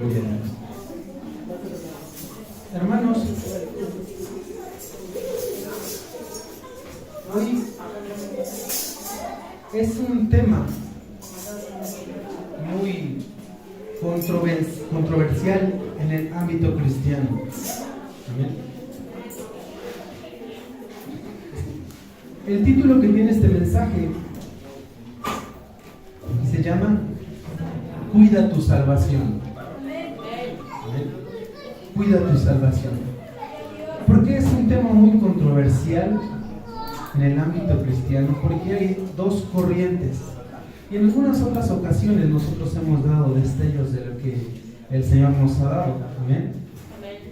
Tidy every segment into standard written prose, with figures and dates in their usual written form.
Gloria a Dios. Hermanos, hoy es un tema muy controversial en el ámbito cristiano. Amén. El título que tiene este mensaje se llama Cuida tu salvación. Amén. Cuida tu salvación. ¿Por qué es un tema muy controversial en el ámbito cristiano? Porque hay dos corrientes. Y en algunas otras ocasiones nosotros hemos dado destellos de lo que el Señor nos ha dado. Amén.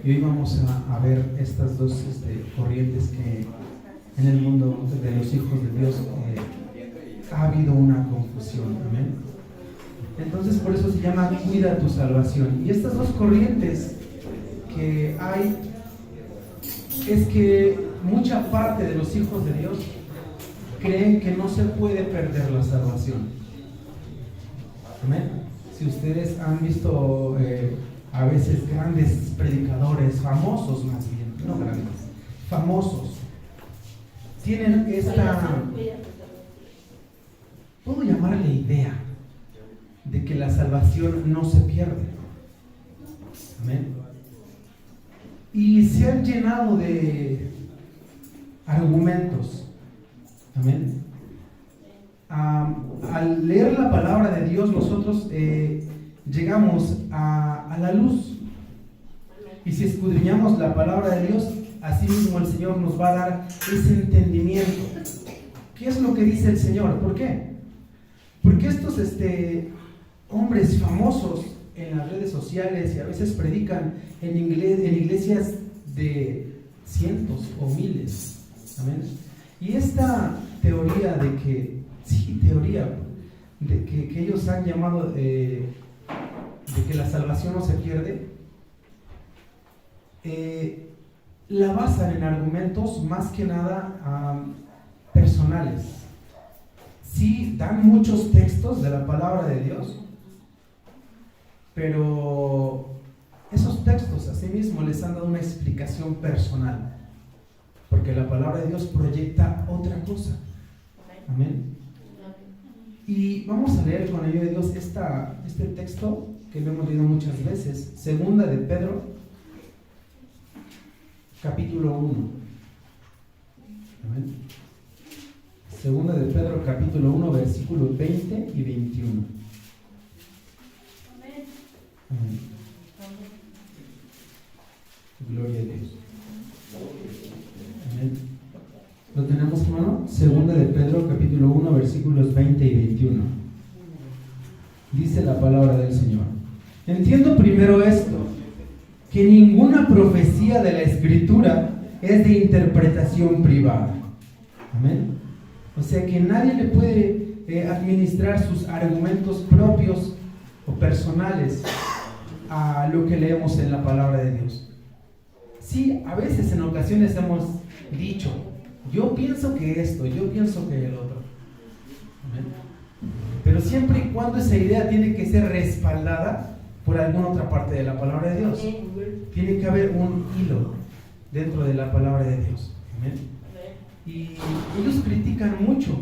Y hoy vamos a ver estas dos corrientes que en el mundo de los hijos de Dios ha habido una confusión. Amén. Entonces por eso se llama Cuida tu salvación. Y estas dos corrientes que hay es que mucha parte de los hijos de Dios creen que no se puede perder la salvación. Amén. Si ustedes han visto a veces grandes predicadores, famosos más bien, no grandes, famosos, tienen esta, puedo llamarle idea, de que la salvación no se pierde. Amén. Y se han llenado de argumentos. Amén. Al leer la palabra de Dios, nosotros llegamos a la luz. Y si escudriñamos la palabra de Dios, así mismo el Señor nos va a dar ese entendimiento. ¿Qué es lo que dice el Señor? ¿Por qué? Porque estos hombres famosos en las redes sociales y a veces predican en iglesias de cientos o miles. Amén. Y esta teoría de que, que ellos han llamado de que la salvación no se pierde, la basan en argumentos más que nada personales. Sí, dan muchos textos de la palabra de Dios, pero esos textos asimismo les han dado una explicación personal, porque la palabra de Dios proyecta otra cosa. Amén. Y vamos a leer con ayuda de Dios este texto que lo hemos leído muchas veces, Segunda de Pedro, capítulo 1. Amén. Segunda de Pedro, capítulo 1, versículos 20 y 21. Amén. Gloria a Dios. Amén. ¿Lo tenemos, hermano? Segunda de Pedro, capítulo 1, versículos 20 y 21. Dice la palabra del Señor: entiendo primero esto, que ninguna profecía de la Escritura es de interpretación privada. Amén. O sea que nadie le puede administrar sus argumentos propios o personales a lo que leemos en la palabra de Dios. Sí, a veces en ocasiones hemos dicho, yo pienso que esto, yo pienso que el otro. Amén. Pero siempre y cuando esa idea tiene que ser respaldada por alguna otra parte de la palabra de Dios. Tiene que haber un hilo dentro de la palabra de Dios. Amén. Y ellos critican mucho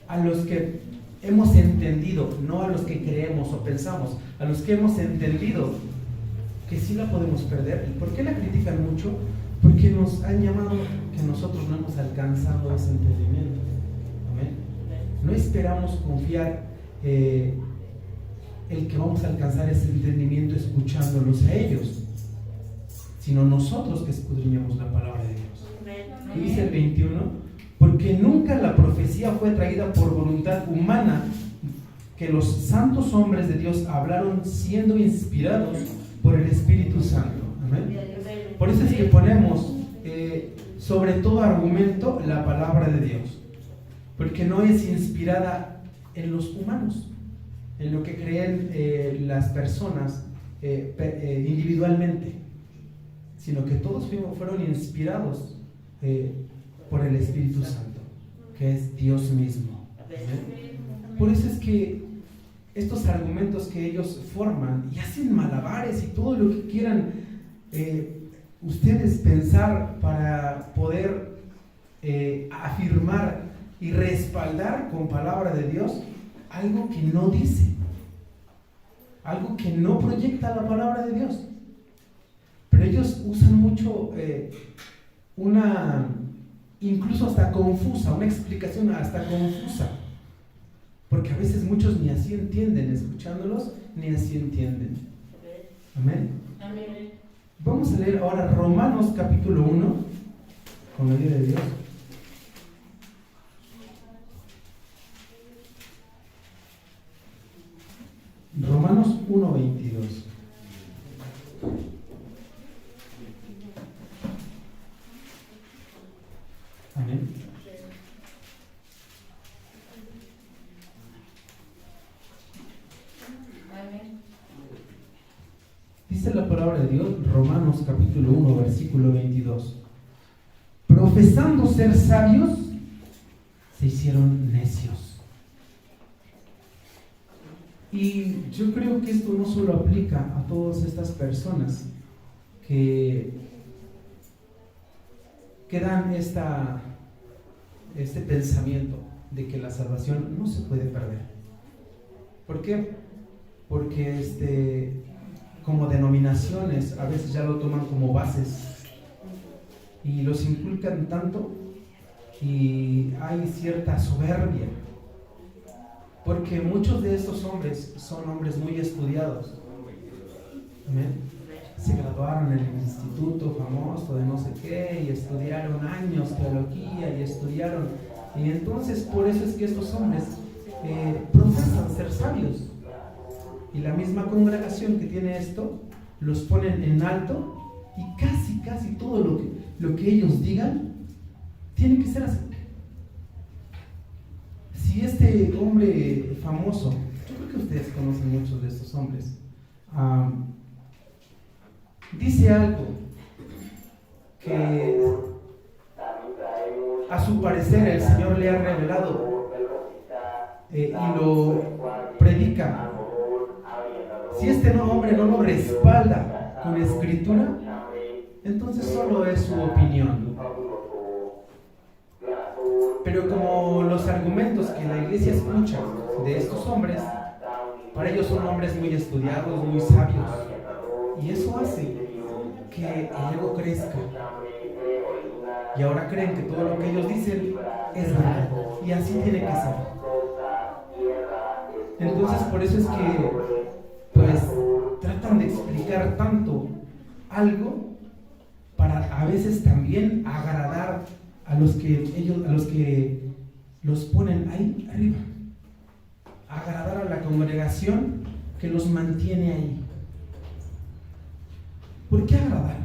a los que hemos entendido, no a los que creemos o pensamos, a los que hemos entendido que sí la podemos perder. ¿Y por qué la critican mucho? Porque nos han llamado que nosotros no hemos alcanzado ese entendimiento. Amén. No esperamos confiar el que vamos a alcanzar ese entendimiento escuchándolos a ellos, sino nosotros que escudriñamos la palabra de Dios. Y dice el 21, porque nunca la profecía fue traída por voluntad humana, que los santos hombres de Dios hablaron siendo inspirados por el Espíritu Santo. Amén. Por eso es que ponemos sobre todo argumento la palabra de Dios, porque no es inspirada en los humanos, en lo que creen las personas individualmente, sino que todos fueron inspirados por el Espíritu Santo, que es Dios mismo. ¿Amén? Por eso es que estos argumentos que ellos forman y hacen malabares y todo lo que quieran ustedes pensar para poder afirmar y respaldar con palabra de Dios algo que no dice, algo que no proyecta la palabra de Dios. Pero ellos usan mucho incluso hasta confusa, una explicación hasta confusa, porque a veces muchos ni así entienden, escuchándolos, ni así entienden. Amén. Amén. Vamos a leer ahora Romanos capítulo 1, con la ayuda de Dios. Romanos 1:22. Amén. Amén. Dice la palabra de Dios, Romanos capítulo 1, versículo 22. Profesando ser sabios, se hicieron necios. Y yo creo que esto no solo aplica a todas estas personas que dan este pensamiento de que la salvación no se puede perder. ¿Por qué? Porque como denominaciones a veces ya lo toman como bases y los inculcan tanto y hay cierta soberbia, porque muchos de estos hombres son hombres muy estudiados. Amén. Se graduaron en el instituto famoso de no sé qué y estudiaron años teología y estudiaron, y entonces por eso es que estos hombres profesan ser sabios, y la misma congregación que tiene esto los ponen en alto y casi todo lo que ellos digan tiene que ser así. Si este hombre famoso, yo creo que ustedes conocen muchos de estos hombres, dice algo que a su parecer el Señor le ha revelado y lo predica, si este hombre no lo respalda con escritura, entonces solo es su opinión. Pero como los argumentos que la iglesia escucha de estos hombres, para ellos son hombres muy estudiados, muy sabios, y eso hace que el ego crezca, y ahora creen que todo lo que ellos dicen es verdad, y así tiene que ser. Entonces por eso es que pues tratan de explicar tanto algo para a veces también agradar a los que los ponen ahí arriba, agradar a la congregación que los mantiene ahí. ¿Por qué agradar?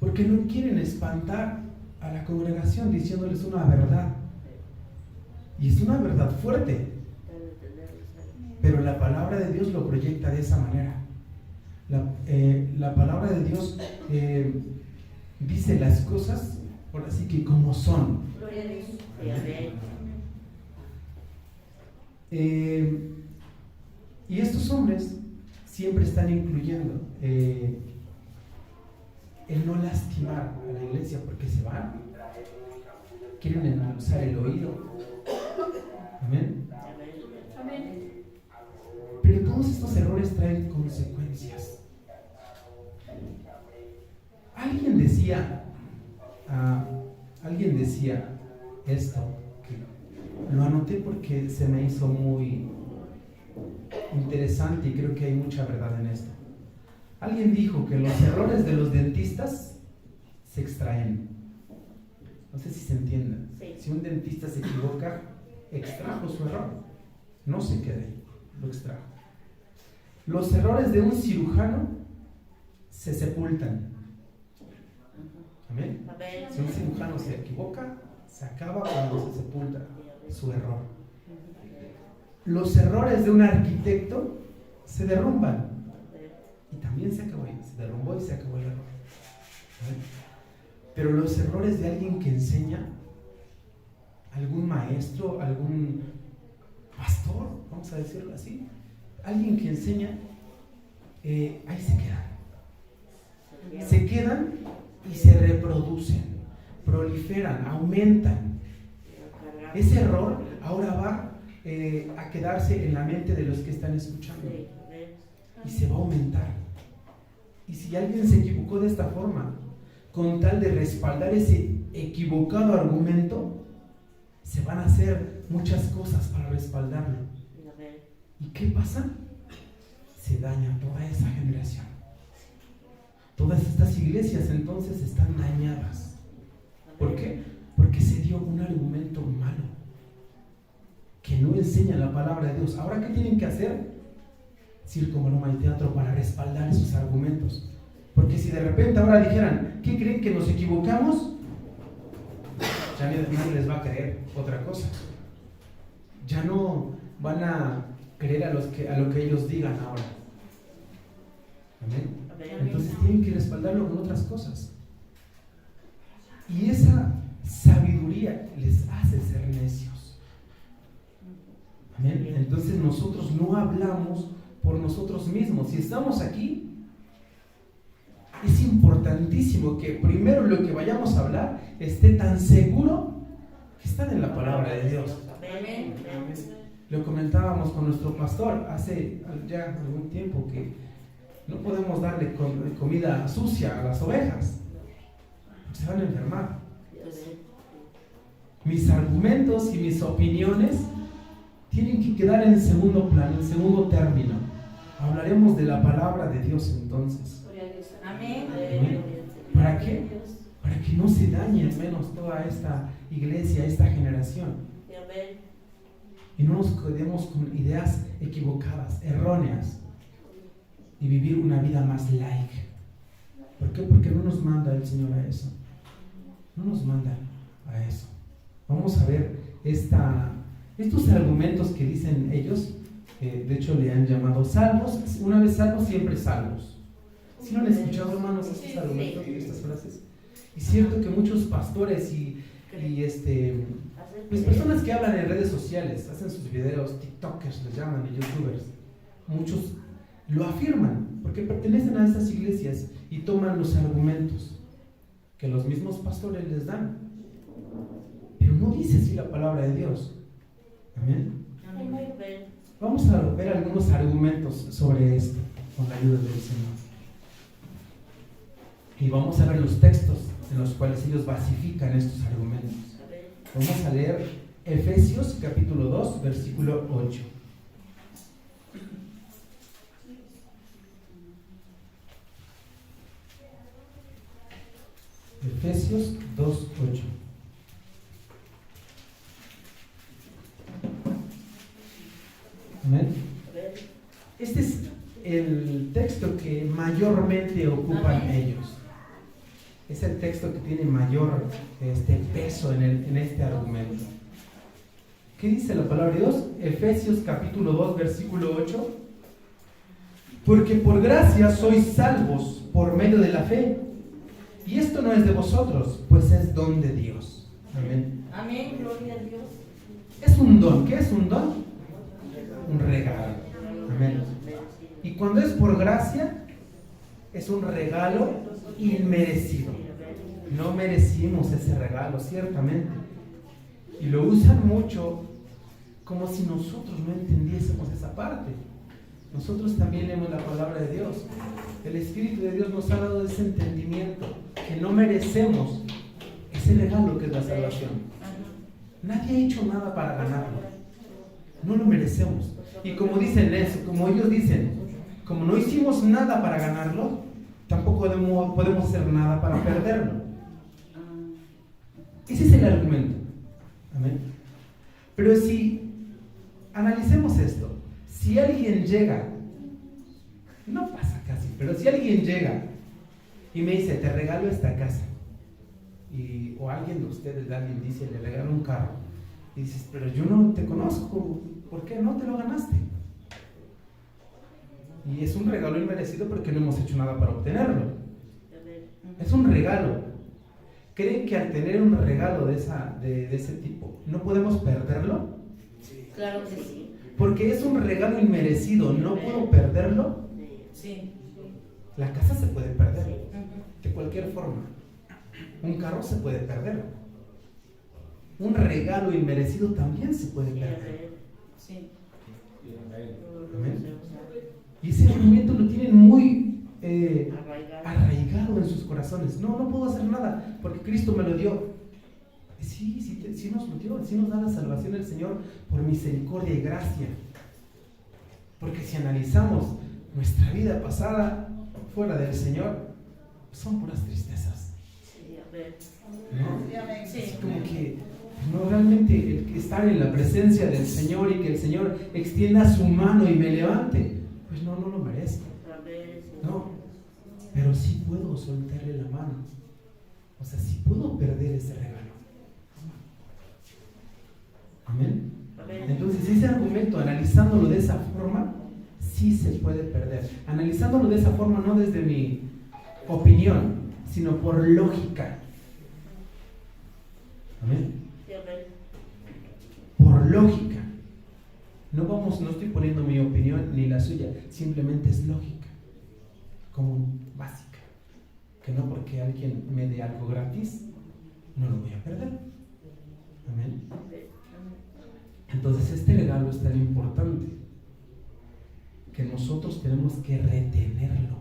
Porque no quieren espantar a la congregación diciéndoles una verdad, y es una verdad fuerte, pero la palabra de Dios lo proyecta de esa manera. La palabra de Dios dice las cosas, por así que como son. Gloria a Dios. Y estos hombres siempre están incluyendo el no lastimar a la iglesia, porque se van, quieren endulzar el oído. Amén. Amén. Pero todos estos errores traen consecuencias. Alguien decía esto, que lo anoté porque se me hizo muy interesante y creo que hay mucha verdad en esto. Alguien dijo que los errores de los dentistas se extraen. No sé si se entienda. Sí. Si un dentista se equivoca, extrajo su error, no se queda ahí, lo extrajo. Los errores de un cirujano se sepultan. Amén. Amén. Si un cirujano se equivoca, se acaba cuando se sepulta su error. Los errores de un arquitecto se derrumban y también se acabó ahí, se derrumbó y se acabó el error. ¿Amén? Pero los errores de alguien que enseña, algún maestro, algún pastor, vamos a decirlo así, alguien que enseña, ahí se quedan. Se quedan y se reproducen, proliferan, aumentan. Ese error ahora va a quedarse en la mente de los que están escuchando y se va a aumentar. Y si alguien se equivocó de esta forma, con tal de respaldar ese equivocado argumento, se van a hacer muchas cosas para respaldarlo. ¿Y qué pasa? Se daña toda esa generación. Todas estas iglesias entonces están dañadas. ¿Por qué? Porque se dio un argumento malo que no enseña la palabra de Dios. ¿Ahora qué tienen que hacer? Circo, maroma y teatro para respaldar esos argumentos. Porque si de repente ahora dijeran, ¿qué creen que nos equivocamos? Ya nadie les va a creer otra cosa. Ya no van a creer a lo que ellos digan ahora. ¿Amén? Entonces tienen que respaldarlo con otras cosas. Y esa sabiduría les hace ser necios. ¿Amén? Entonces nosotros no hablamos por nosotros mismos. Si estamos aquí, es importantísimo que primero lo que vayamos a hablar esté tan seguro que está en la palabra de Dios. Amén. Lo comentábamos con nuestro pastor hace ya algún tiempo que no podemos darle comida sucia a las ovejas, se van a enfermar. Mis argumentos y mis opiniones tienen que quedar en segundo plano, en segundo término. Hablaremos de la palabra de Dios entonces. Amén. ¿Para qué? Para que no se dañe al menos toda esta iglesia, esta generación. Y no nos quedemos con ideas equivocadas, erróneas, y vivir una vida más light. ¿Por qué? Porque no nos manda el Señor a eso. No nos manda a eso. Vamos a ver estos argumentos que dicen ellos, de hecho le han llamado salvos. Una vez salvos, siempre salvos. ¿Sí lo han escuchado, hermanos, estos argumentos y estas frases? Y es cierto que muchos pastores y pues personas que hablan en redes sociales, hacen sus videos, tiktokers les llaman, y youtubers, muchos lo afirman porque pertenecen a estas iglesias y toman los argumentos que los mismos pastores les dan, pero no dice así la palabra de Dios. Amén. Vamos a ver algunos argumentos sobre esto con la ayuda del Señor, y vamos a ver los textos en los cuales ellos basifican estos argumentos. Vamos a leer Efesios capítulo 2 versículo 8. Efesios 2, 8. Amén. Este es el texto que mayormente ocupan ellos. Es el texto que tiene mayor peso en este argumento. ¿Qué dice la palabra de Dios? Efesios capítulo 2 versículo 8. Porque por gracia sois salvos por medio de la fe. Y esto no es de vosotros, pues es don de Dios. Amén. Amén, gloria a Dios. Es un don. ¿Qué es un don? Un regalo. Amén. Y cuando es por gracia, es un regalo inmerecido. No merecimos ese regalo, ciertamente. Y lo usan mucho como si nosotros no entendiésemos esa parte. Nosotros también leemos la palabra de Dios. El Espíritu de Dios nos ha dado ese entendimiento que no merecemos ese regalo que es la salvación. Nadie ha hecho nada para ganarlo. No lo merecemos. Y como dicen eso, como ellos dicen, como no hicimos nada para ganarlo, tampoco podemos hacer nada para perderlo. Ese es el argumento. Amén. Pero si analicemos esto, si alguien llega, no pasa casi, pero si alguien llega y me dice, te regalo esta casa, o alguien de ustedes, alguien dice, le regalo un carro, y dices, pero yo no te conozco, ¿por qué no te lo ganaste? Y es un regalo inmerecido porque no hemos hecho nada para obtenerlo. Es un regalo. ¿Creen que al tener un regalo de ese tipo no podemos perderlo? Claro que sí. Porque es un regalo inmerecido, no puedo perderlo. Sí. La casa se puede perder Ujú. de cualquier forma. Un carro se puede perder. Un regalo inmerecido también se puede perder. Sí. Amén. Y ese argumento lo tienen muy arraigado en sus corazones. No puedo hacer nada porque Cristo me lo dio. Y sí nos lo dio, sí nos da la salvación el Señor por misericordia y gracia. Porque si analizamos nuestra vida pasada fuera del Señor, son puras tristezas. ¿No? Sí. Es como que no, realmente el que estar en la presencia del Señor y que el Señor extienda su mano y me levante, pues no lo merezco. No, pero sí puedo soltarle la mano. O sea, sí puedo perder ese regalo. Amén. Entonces ese argumento, analizándolo de esa forma, sí se puede perder. Analizándolo de esa forma, no desde mi opinión, sino por lógica. Amén. Por lógica. No estoy poniendo mi opinión ni la suya, simplemente es lógica, como básica. Que no porque alguien me dé algo gratis, no lo voy a perder. Amén. Entonces este regalo es tan importante que nosotros tenemos que retenerlo.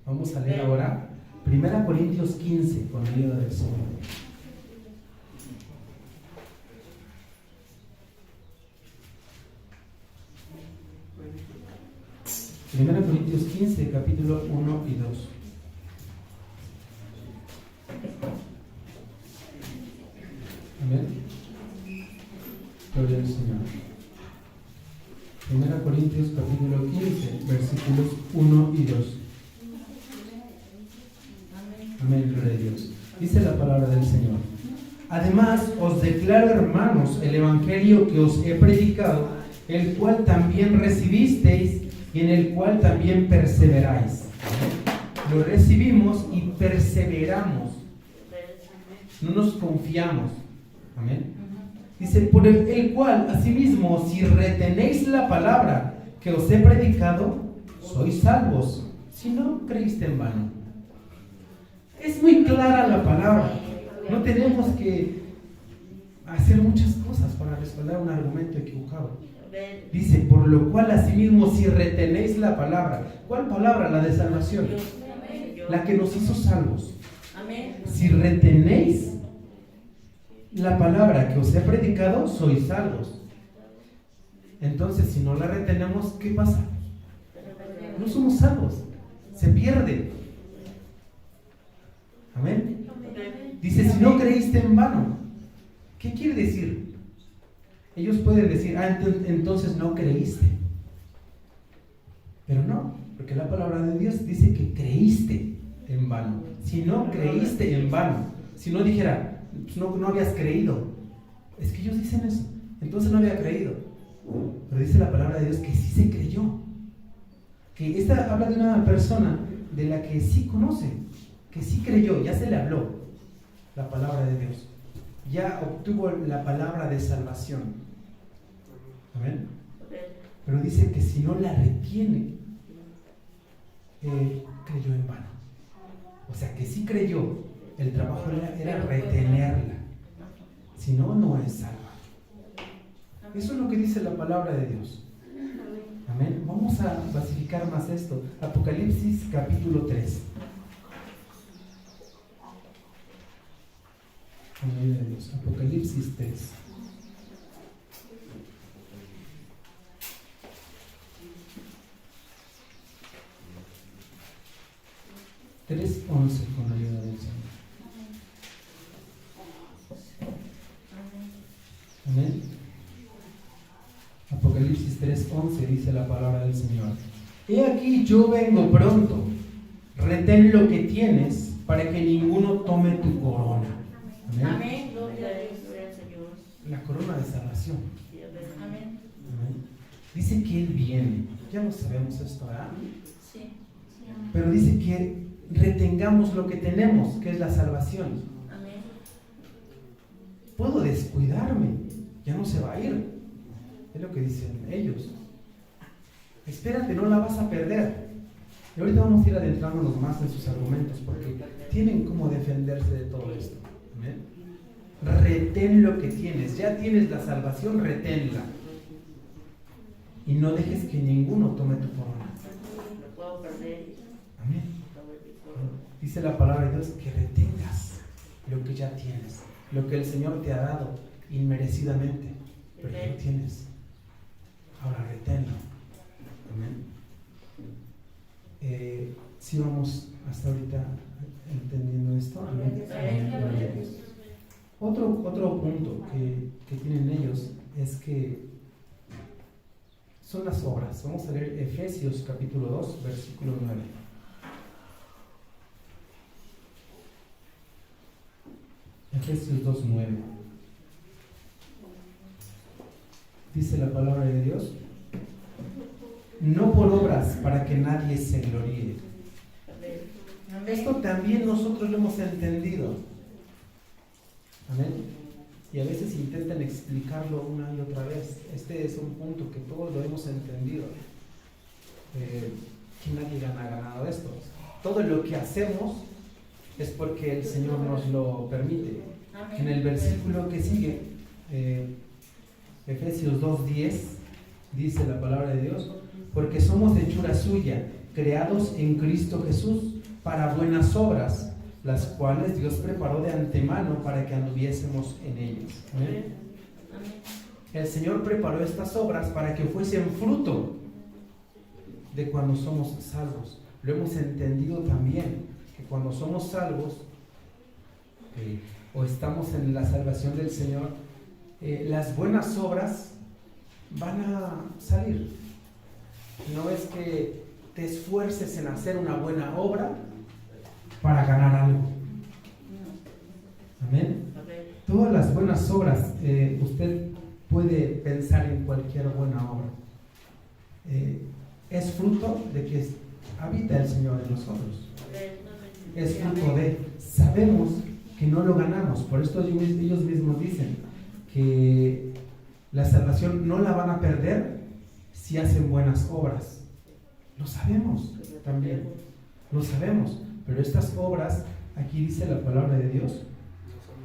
Vamos a leer ahora 1 Corintios 15 con la ayuda del Señor. 1 Corintios 15, capítulo 1 y 2. Amén. Gloria al Señor. 1 Corintios capítulo 15, versículos 1 y 2. Amén, gloria a Dios. Dice la palabra del Señor. Además, os declaro, hermanos, el evangelio que os he predicado, el cual también recibisteis y en el cual también perseveráis. Lo recibimos y perseveramos. No nos confiamos. Amén. Dice, por el cual, asimismo, si retenéis la palabra que os he predicado, sois salvos, si no creíste en vano. Es muy clara la palabra. No tenemos que hacer muchas cosas para respaldar un argumento equivocado. Dice, por lo cual, asimismo, si retenéis la palabra. ¿Cuál palabra? La de salvación. La que nos hizo salvos. Si retenéis la palabra que os he predicado, sois salvos. Entonces, si no la retenemos, ¿qué pasa? No somos salvos. Se pierde. Amén. Dice, si no creíste en vano. ¿Qué quiere decir? Ellos pueden decir, entonces no creíste. Pero no, porque la palabra de Dios dice que creíste en vano. Si no creíste en vano, si no dijera, pues no habías creído. Es que ellos dicen eso, entonces no había creído. Pero dice la palabra de Dios que sí se creyó. Que esta habla de una persona de la que sí conoce, que sí creyó, ya se le habló la palabra de Dios. Ya obtuvo la palabra de salvación. Amén. Pero dice que si no la retiene, creyó en vano. O sea que sí creyó, el trabajo era retenerla. Si no, no es salva. Eso es lo que dice la palabra de Dios. Amén. Vamos a basificar más esto. Apocalipsis capítulo 3. Apocalipsis 3. ...3:11 con la ayuda del Señor. Amén. Apocalipsis 3:11 dice la palabra del Señor. He aquí yo vengo pronto, retén lo que tienes para que ninguno tome tu corona. Amén. Amén. Gloria a Dios, gloria al Señor. La corona de salvación. Amén. Amén. Dice que Él viene. Ya lo sabemos esto, ¿verdad? Sí. Pero dice que retengamos lo que tenemos, que es la salvación. Amén. Puedo descuidarme ya no se va a ir. Es lo que dicen ellos. Espérate, no la vas a perder. Y ahorita vamos a ir adentrándonos más en sus argumentos, porque tienen cómo defenderse de todo esto. ¿Amén? Retén lo que tienes. Ya tienes la salvación, reténla. Y no dejes que ninguno tome tu corona. Lo puedo perder. Amén. Dice la palabra de Dios que retengas lo que ya tienes, lo que el Señor te ha dado inmerecidamente, pero lo tienes. Ahora reténlo. Amén. Si vamos hasta ahorita entendiendo esto. Amén. Amén. Otro punto que tienen ellos es que son las obras. Vamos a leer Efesios capítulo 2, versículo 9. Efesios 2, 9. Dice la palabra de Dios: no por obras para que nadie se gloríe. Esto también nosotros lo hemos entendido. Amén. Y a veces intentan explicarlo una y otra vez. Este es un punto que todos lo hemos entendido. Que nadie gana ganado de esto. Todo lo que hacemos es porque el Señor nos lo permite. En el versículo que sigue, Efesios 2:10, dice la palabra de Dios: porque somos hechura suya, creados en Cristo Jesús para buenas obras, las cuales Dios preparó de antemano para que anduviésemos en ellas. ¿Amén? El Señor preparó estas obras para que fuesen fruto de cuando somos salvos. Lo hemos entendido también, que cuando somos salvos o estamos en la salvación del Señor, las buenas obras van a salir. No es que te esfuerces en hacer una buena obra para ganar algo. Amén. Todas las buenas obras, usted puede pensar en cualquier buena obra. Es fruto de que habita el Señor en nosotros. Es fruto de, sabemos que no lo ganamos. Por esto ellos mismos dicen que la salvación no la van a perder si hacen buenas obras. Lo sabemos también, lo sabemos. Pero estas obras, aquí dice la palabra de Dios,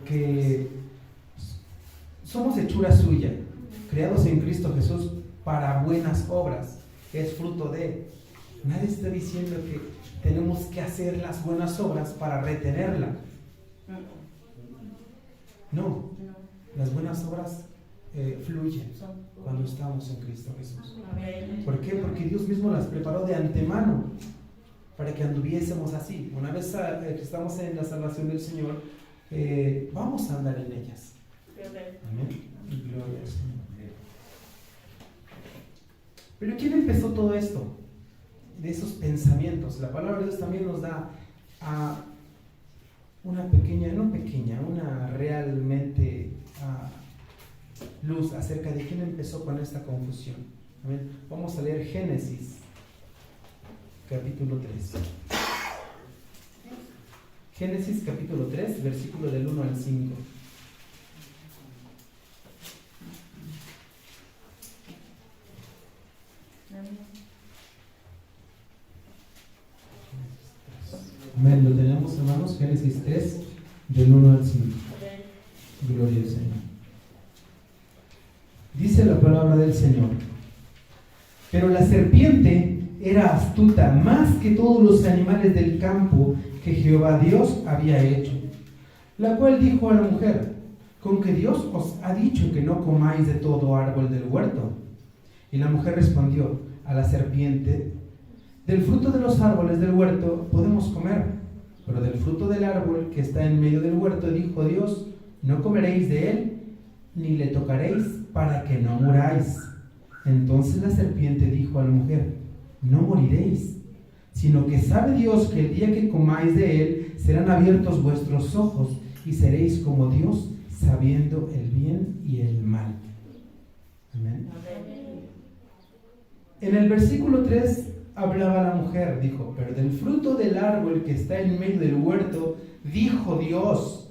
que somos hechura suya, creados en Cristo Jesús para buenas obras. Es fruto de. Nadie está diciendo que tenemos que hacer las buenas obras para retenerla. No, las buenas obras fluyen cuando estamos en Cristo Jesús. ¿Por qué? Porque Dios mismo las preparó de antemano para que anduviésemos así. Una vez que estamos en la salvación del Señor, vamos a andar en ellas. Amén. Gloria al Señor. Pero ¿quién empezó todo esto? De esos pensamientos. La palabra de Dios también nos da una realmente luz acerca de quién empezó con esta confusión. Amén. Vamos a leer Génesis capítulo 3. Génesis capítulo 3, versículo del 1 al 5. Amén, lo tenemos, hermanos. Génesis 3, del 1 al 5. Gloria al Señor. Dice la palabra del Señor: pero la serpiente era astuta más que todos los animales del campo que Jehová Dios había hecho, la cual dijo a la mujer: ¿con que Dios os ha dicho que no comáis de todo árbol del huerto? Y la mujer respondió a la serpiente: del fruto de los árboles del huerto podemos comer, pero del fruto del árbol que está en medio del huerto dijo Dios: no comeréis de él, ni le tocaréis, para que no muráis. Entonces la serpiente dijo a la mujer: no moriréis, sino que sabe Dios que el día que comáis de él serán abiertos vuestros ojos y seréis como Dios, sabiendo el bien y el mal. Amén. En el versículo 3 hablaba la mujer, dijo: pero del fruto del árbol que está en medio del huerto dijo Dios: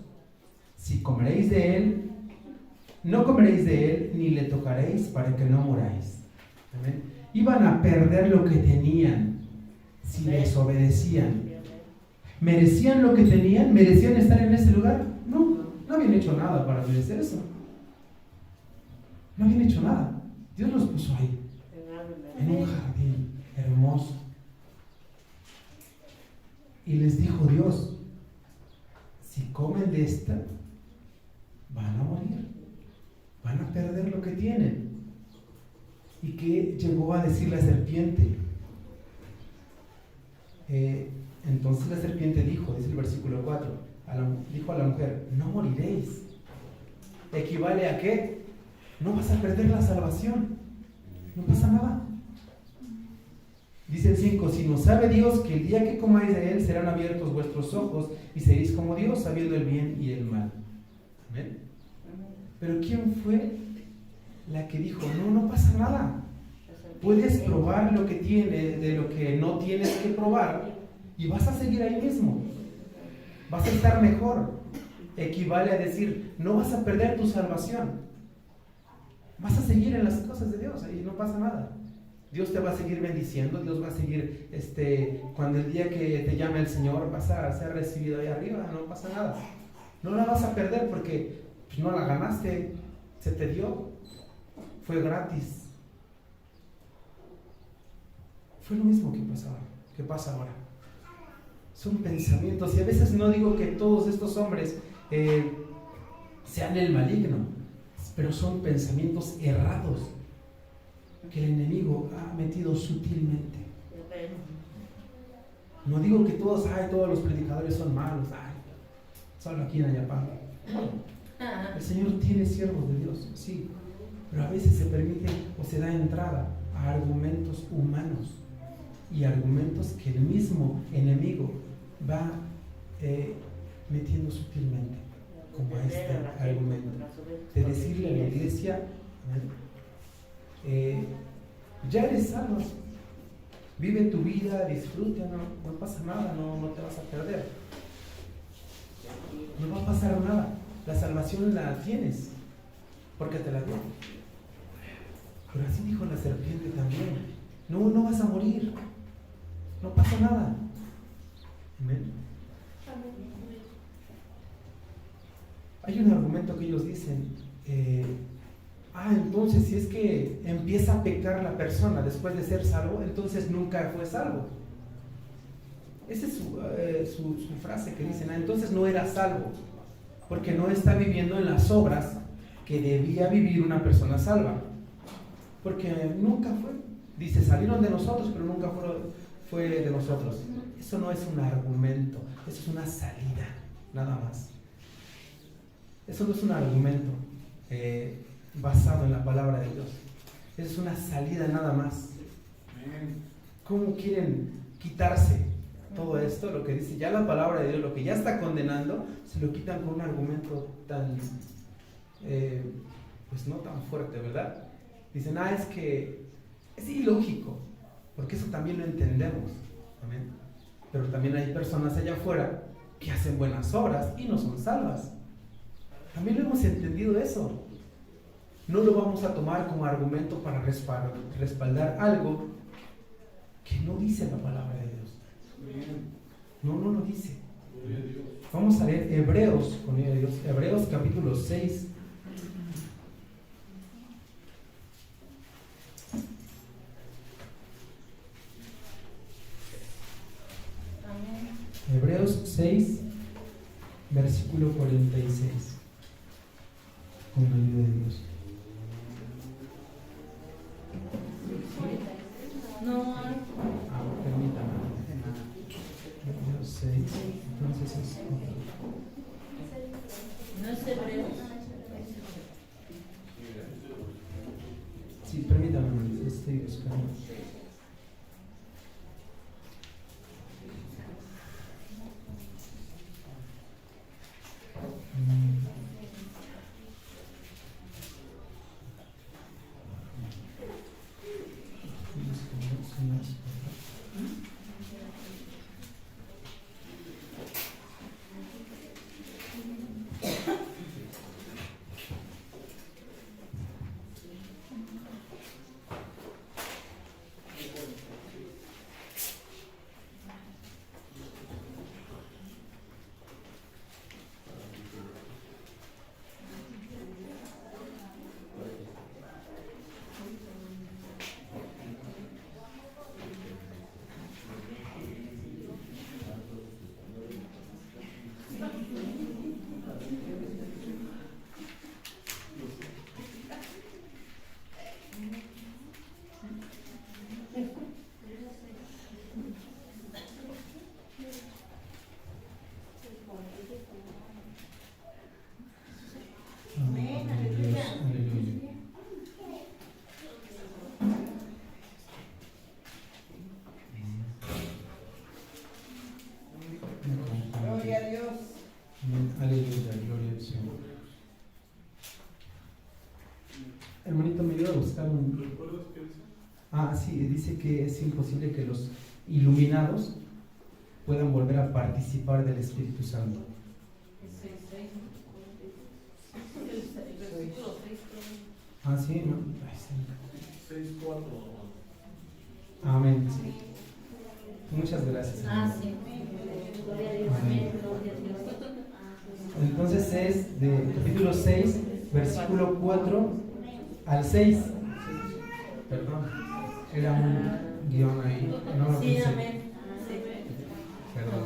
si comeréis de él, No comeréis de él ni le tocaréis para que no moráis. Amén. Iban a perder lo que tenían si desobedecían. ¿Merecían lo que tenían? ¿Merecían estar en ese lugar? No, no habían hecho nada para merecer eso. No habían hecho nada. Dios los puso ahí, en un jardín hermoso. Y les dijo Dios, si comen de esta, van a morir, van a perder lo que tienen. ¿Y qué llegó a decir la serpiente? Entonces la serpiente dijo, dice el versículo 4, dijo a la mujer, no moriréis. ¿Equivale a qué? No vas a perder la salvación, no pasa nada. Dice el 5, sino sabe Dios que el día que comáis de él serán abiertos vuestros ojos y seréis como Dios, sabiendo el bien y el mal. ¿Ven? Pero ¿quién fue la que dijo, no pasa nada? Puedes probar lo que tiene de lo que no tienes que probar y vas a seguir ahí mismo. Vas a estar mejor. Equivale a decir, no vas a perder tu salvación. Vas a seguir en las cosas de Dios y no pasa nada. Dios te va a seguir bendiciendo, Dios va a seguir, cuando el día que te llame el Señor vas a ser recibido ahí arriba, no pasa nada. No la vas a perder porque pues, no la ganaste, se te dio, fue gratis. Fue lo mismo que pasa ahora. Son pensamientos, y a veces no digo que todos estos hombres sean el maligno, pero son pensamientos errados que el enemigo ha metido sutilmente. No digo que todos los predicadores son malos, solo aquí en Ayapán. El Señor tiene siervos de Dios, sí, pero a veces se permite o se da entrada a argumentos humanos y argumentos que el mismo enemigo va metiendo sutilmente, como este argumento de decirle a la iglesia, ya eres salvo, vive tu vida, disfruta, no pasa nada, no te vas a perder, no va a pasar nada, la salvación la tienes porque te la dio. Pero así dijo la serpiente también, no vas a morir, no pasa nada. Amén. Hay un argumento que ellos dicen, entonces si es que empieza a pecar la persona después de ser salvo, entonces nunca fue salvo. Esa es su frase que dicen, entonces no era salvo, porque no está viviendo en las obras que debía vivir una persona salva, porque nunca fue. Dice, salieron de nosotros, pero nunca fue de nosotros. Eso no es un argumento, eso es una salida, nada más. Eso no es un argumento basado en la palabra de Dios. Eso es una salida nada más. ¿Cómo quieren quitarse todo esto? Lo que dice ya la palabra de Dios, lo que ya está condenando, se lo quitan con un argumento tan, pues no tan fuerte, ¿verdad? Dicen, es que es ilógico, porque eso también lo entendemos. Amén. Pero también hay personas allá afuera que hacen buenas obras y no son salvas. También lo hemos entendido eso. No lo vamos a tomar como argumento para respaldar algo que no dice la palabra de Dios. No lo dice. Vamos a leer Hebreos, con Dios, Hebreos capítulo 6. Hebreos 6, versículo 46. Con la ayuda de Dios. Permítame. Hebreos 6. Entonces es. ¿No es Hebreos? Sí, permítame, estoy buscando. sí, dice que es imposible que los iluminados puedan volver a participar del Espíritu Santo. Ah, sí, ¿no? Ay, sí. 6:4. Amén. Sí. Muchas gracias. Sí. Gloria a Dios. Amén. Gloria a Dios. Entonces es de capítulo 6, versículo 4 al 6. Perdón, era un guión ahí. No lo Sí, puse. amén. Sí. Perdón.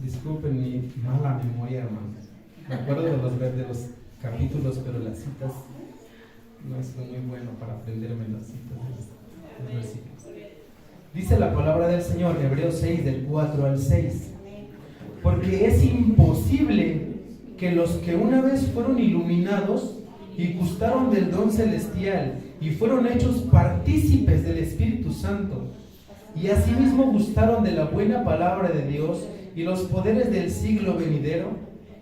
Disculpen mi mala memoria, hermano. Me acuerdo de los capítulos, pero las citas no es muy bueno para aprenderme las citas de los versículos. Dice la palabra del Señor, Hebreos 6, del 4 al 6. Porque es imposible que los que una vez fueron iluminados y gustaron del don celestial y fueron hechos partícipes del Espíritu Santo, y asimismo gustaron de la buena palabra de Dios y los poderes del siglo venidero,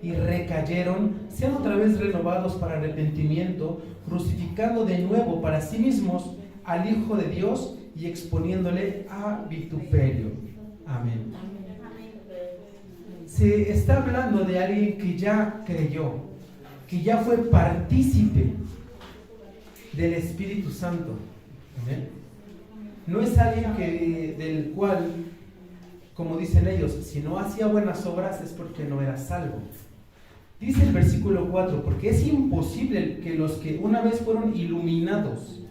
y recayeron, sean otra vez renovados para arrepentimiento, crucificando de nuevo para sí mismos al Hijo de Dios y exponiéndole a vituperio. Amén. Se está hablando de alguien que ya creyó, que ya fue partícipe del Espíritu Santo. Amén. No es alguien del cual, como dicen ellos, si no hacía buenas obras es porque no era salvo. Dice el versículo 4, porque es imposible que los que una vez fueron iluminados.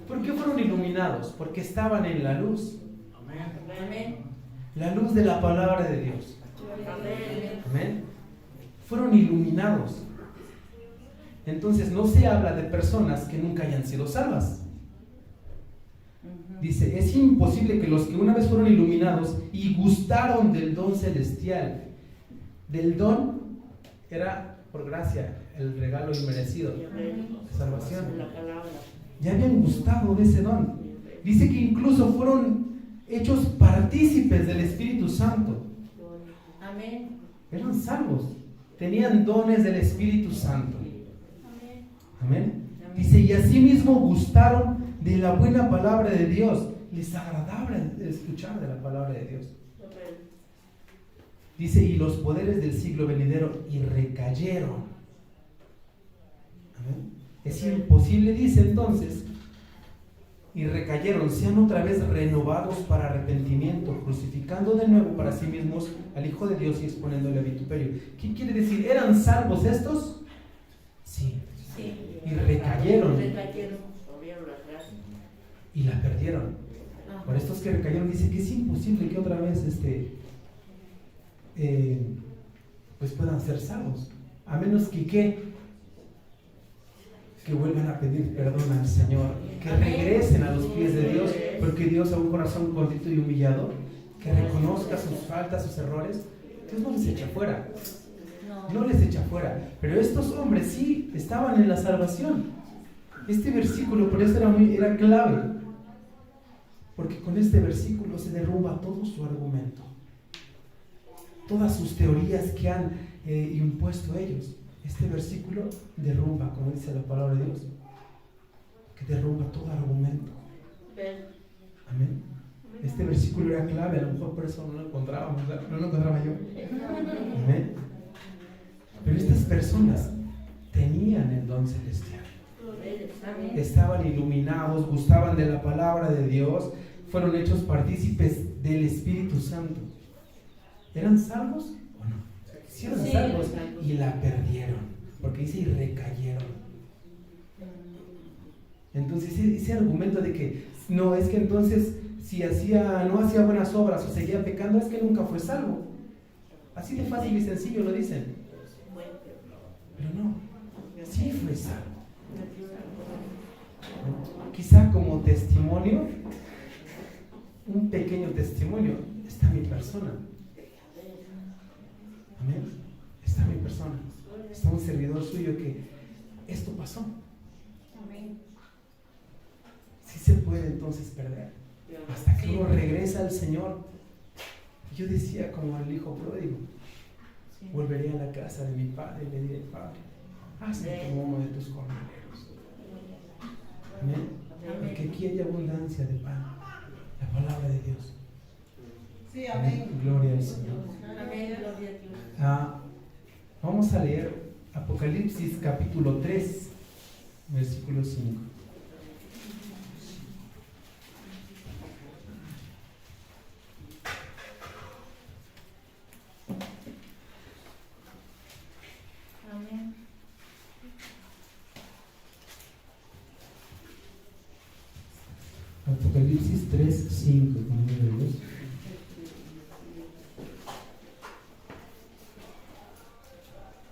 ¿Por qué fueron iluminados? Porque estaban en la luz. Amén. La luz de la palabra de Dios. Amén. Fueron iluminados. Entonces no se habla de personas que nunca hayan sido salvas. Dice, es imposible que los que una vez fueron iluminados y gustaron del don celestial. Del don era por gracia, el regalo inmerecido de salvación. Ya habían gustado de ese don. Dice que incluso fueron hechos partícipes del Espíritu Santo. Amén. Eran salvos, tenían dones del Espíritu Santo. Amén. Dice, y asimismo gustaron de la buena palabra de Dios. Les agradaba escuchar de la palabra de Dios. Dice, y los poderes del siglo venidero, y recayeron. Amén. Es imposible, dice entonces, y recayeron, sean otra vez renovados para arrepentimiento, crucificando de nuevo para sí mismos al Hijo de Dios y exponiéndole a vituperio. ¿Qué quiere decir? ¿Eran salvos estos? Sí. Y recayeron. Y la perdieron. Por estos que recayeron, dice que es imposible que otra vez pues puedan ser salvos. A menos que vuelvan a pedir perdón al Señor, que regresen a los pies de Dios, porque Dios a un corazón contrito y humillado, que reconozca sus faltas, sus errores, Dios no les echa fuera. No les echa fuera. Pero estos hombres sí estaban en la salvación. Este versículo por eso era clave, porque con este versículo se derrumba todo su argumento, todas sus teorías que han impuesto ellos. Este versículo derrumba, como dice la palabra de Dios, que derrumba todo argumento. Amén. Este versículo era clave, a lo mejor por eso no lo encontraba yo. Amén. Pero estas personas tenían el don celestial. Estaban iluminados, gustaban de la palabra de Dios, fueron hechos partícipes del Espíritu Santo. ¿Eran salvos o no? Sí eran salvos y la perdieron, porque dice y recayeron. Entonces ese argumento de que no, es que entonces si no hacía buenas obras o seguía pecando, es que nunca fue salvo. Así de fácil y sencillo lo dicen. Pero no, sí fue salvo. Quizá como testimonio, un pequeño testimonio, está mi persona. Amén. Está mi persona. Está un servidor suyo que esto pasó. Amén. Sí se puede entonces perder. Hasta que uno regresa al Señor. Yo decía como el hijo pródigo, volveré a la casa de mi padre y le diré, Padre, hazme como uno de tus corderos. Amén. Porque aquí hay abundancia de pan. La palabra de Dios. Sí, amén. Gloria al Señor. Amén. Gloria a Dios. Vamos a leer Apocalipsis capítulo 3, versículo 5. Amén. Apocalipsis 3, 5.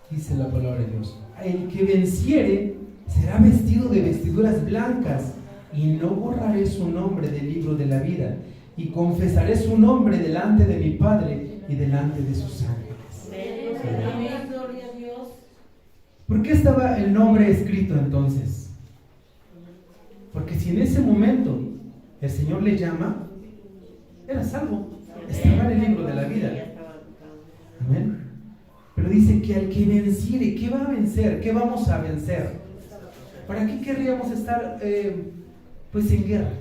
Dice la palabra de Dios: el que venciere será vestido de vestiduras blancas, y no borraré su nombre del libro de la vida, y confesaré su nombre delante de mi Padre y delante de sus ángeles. Amén. Gloria a Dios. ¿Por qué estaba el nombre escrito entonces? Porque si en ese momento el Señor le llama, era salvo, estaba en el libro de la vida. Amén. Pero dice que al que venciere, ¿qué va a vencer? ¿Qué vamos a vencer? ¿Para qué querríamos estar pues en guerra?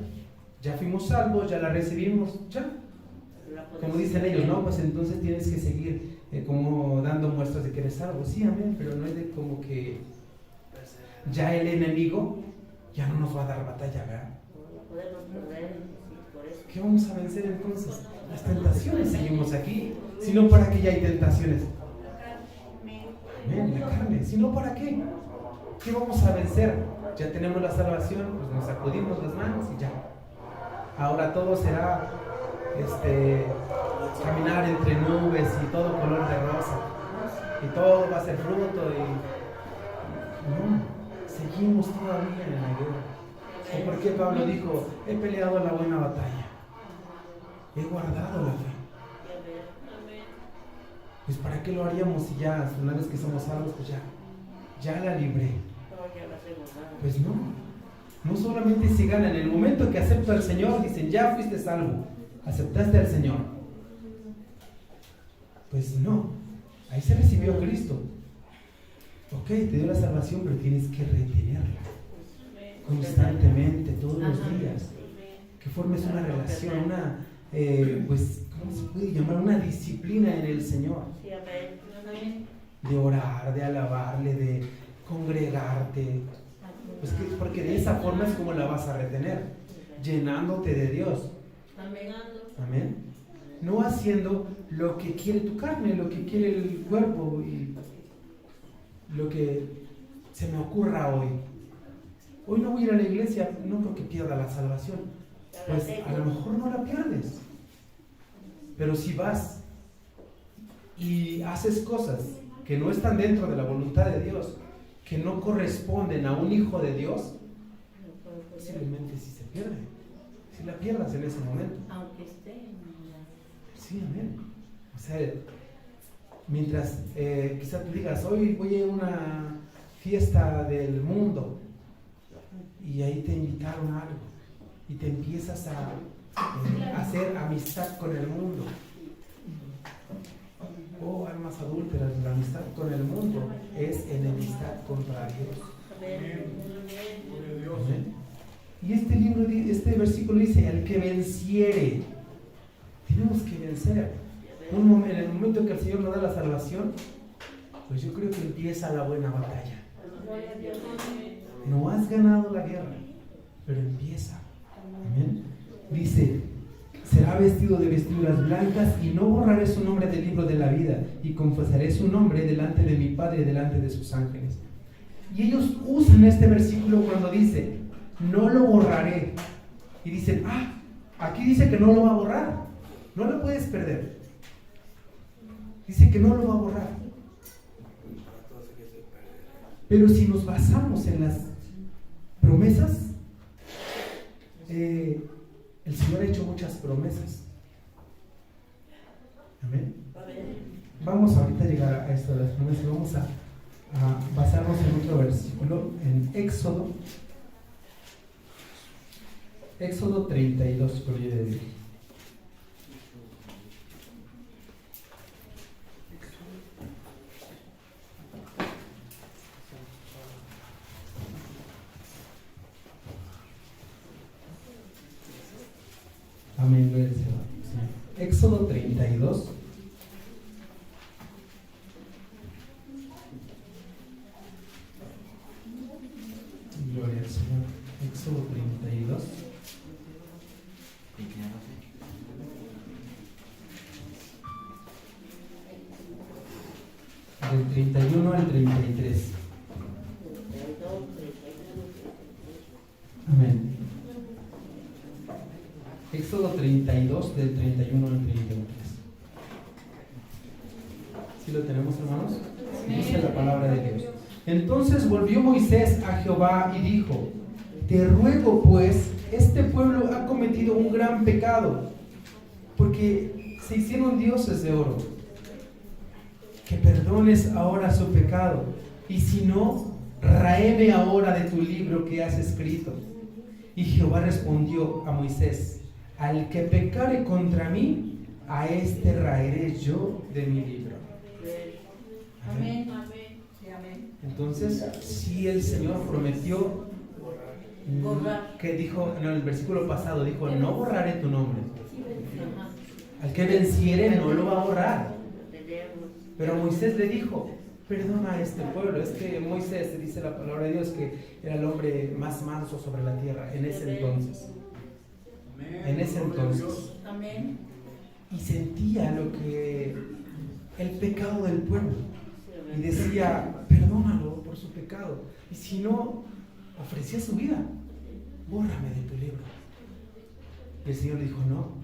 Ya fuimos salvos, ya la recibimos, ya. Como dicen ellos, no, pues entonces tienes que seguir como dando muestras de que eres salvo. Sí, amén, pero no es de como que ya el enemigo ya no nos va a dar batalla, ¿verdad? ¿Qué vamos a vencer entonces? Las tentaciones, seguimos aquí. Si no, ¿para qué ya hay tentaciones? Amén, la carne. Si no, ¿para qué? ¿Qué vamos a vencer? Ya tenemos la salvación, pues nos sacudimos las manos y ya. Ahora todo será caminar entre nubes y todo color de rosa. Y todo va a ser fruto y no, seguimos todavía en la guerra. ¿Y por qué Pablo dijo: he peleado la buena batalla, he guardado la fe? Pues ¿para qué lo haríamos si ya, una vez que somos salvos, pues ya la libré? Pues no solamente se gana en el momento que acepto al Señor, dicen ya fuiste salvo, aceptaste al Señor. Pues no, ahí se recibió a Cristo. Ok, te dio la salvación, pero tienes que retenerla constantemente, todos los días. Que formes una relación, una, pues, ¿cómo se puede llamar? Una disciplina en el Señor. De orar, de alabarle, de congregarte. Pues porque de esa forma es como la vas a retener, llenándote de Dios. Amén. No haciendo lo que quiere tu carne, lo que quiere el cuerpo y lo que se me ocurra hoy. Hoy no voy a ir a la iglesia, no creo que pierda la salvación. Pues a lo mejor no la pierdes. Pero si vas y haces cosas que no están dentro de la voluntad de Dios, que no corresponden a un hijo de Dios, posiblemente sí se pierde. Si la pierdas en ese momento. Aunque esté en sí, amén. O sea, mientras quizá tú digas: hoy voy a una fiesta del mundo, y ahí te invitaron a algo y te empiezas a hacer amistad con el mundo. Oh, almas adúlteras, la amistad con el mundo es enemistad contra Dios. Amén. Y este versículo dice: el que venciere. Tenemos que vencer. En el momento que el Señor nos da la salvación, pues yo creo que empieza la buena batalla. No has ganado la guerra, pero empieza. Amén. Dice: será vestido de vestiduras blancas, y no borraré su nombre del libro de la vida, y confesaré su nombre delante de mi Padre y delante de sus ángeles. Y ellos usan este versículo cuando dice: no lo borraré. Y dicen: aquí dice que no lo va a borrar, no lo puedes perder. Dice que no lo va a borrar. Pero si nos basamos en las promesas, el Señor ha hecho muchas promesas. Amén. Vamos ahorita a llegar a esto de las promesas. Vamos a basarnos en otro versículo, en Éxodo 32, gloria de Dios. Éxodo 32. Gloria al Señor. Éxodo 32. Del 31 al 33. Amén. Éxodo 32 del 31 al 33. ¿Sí lo tenemos, hermanos? Dice la palabra de Dios. Entonces volvió Moisés a Jehová y dijo: te ruego pues, este pueblo ha cometido un gran pecado, porque se hicieron dioses de oro, que perdones ahora su pecado, y si no, ráeme ahora de tu libro que has escrito. Y Jehová respondió a Moisés: al que pecare contra mí, a este raeré yo de mi libro. Amén. Entonces, si el Señor prometió, que dijo en el versículo pasado, dijo: no borraré tu nombre. Al que venciere no lo va a borrar. Pero Moisés le dijo: perdona a este pueblo. Es que Moisés, dice la palabra de Dios, que era el hombre más manso sobre la tierra en ese entonces. En ese entonces. Amén. Y sentía el pecado del pueblo. Y decía: perdónalo por su pecado. Y si no, ofrecía su vida. Bórrame de tu libro. Y el Señor dijo: no,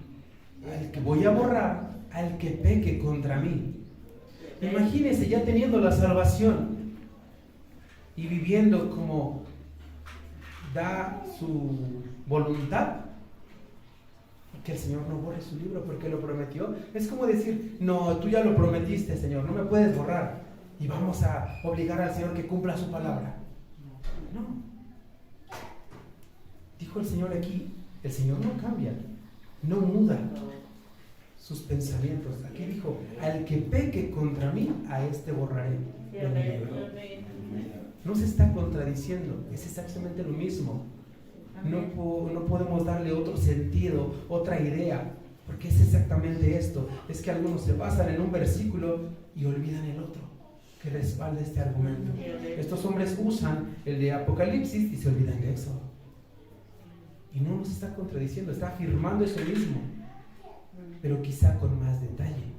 al que voy a borrar, al que peque contra mí. Imagínense, ya teniendo la salvación y viviendo como da su voluntad, que el Señor no borre su libro porque lo prometió. Es como decir: no, tú ya lo prometiste, Señor, no me puedes borrar y vamos a obligar al Señor que cumpla su palabra. No. Dijo el Señor aquí: el Señor no cambia, no muda sus pensamientos. Aquí dijo: al que peque contra mí, a este borraré de mi libro. No se está contradiciendo, es exactamente lo mismo. No podemos darle otro sentido, otra idea, porque es exactamente esto. Es que algunos se basan en un versículo y olvidan el otro que respalda este argumento. Estos hombres usan el de Apocalipsis y se olvidan de Éxodo. Y no nos está contradiciendo, está afirmando eso mismo, pero quizá con más detalle.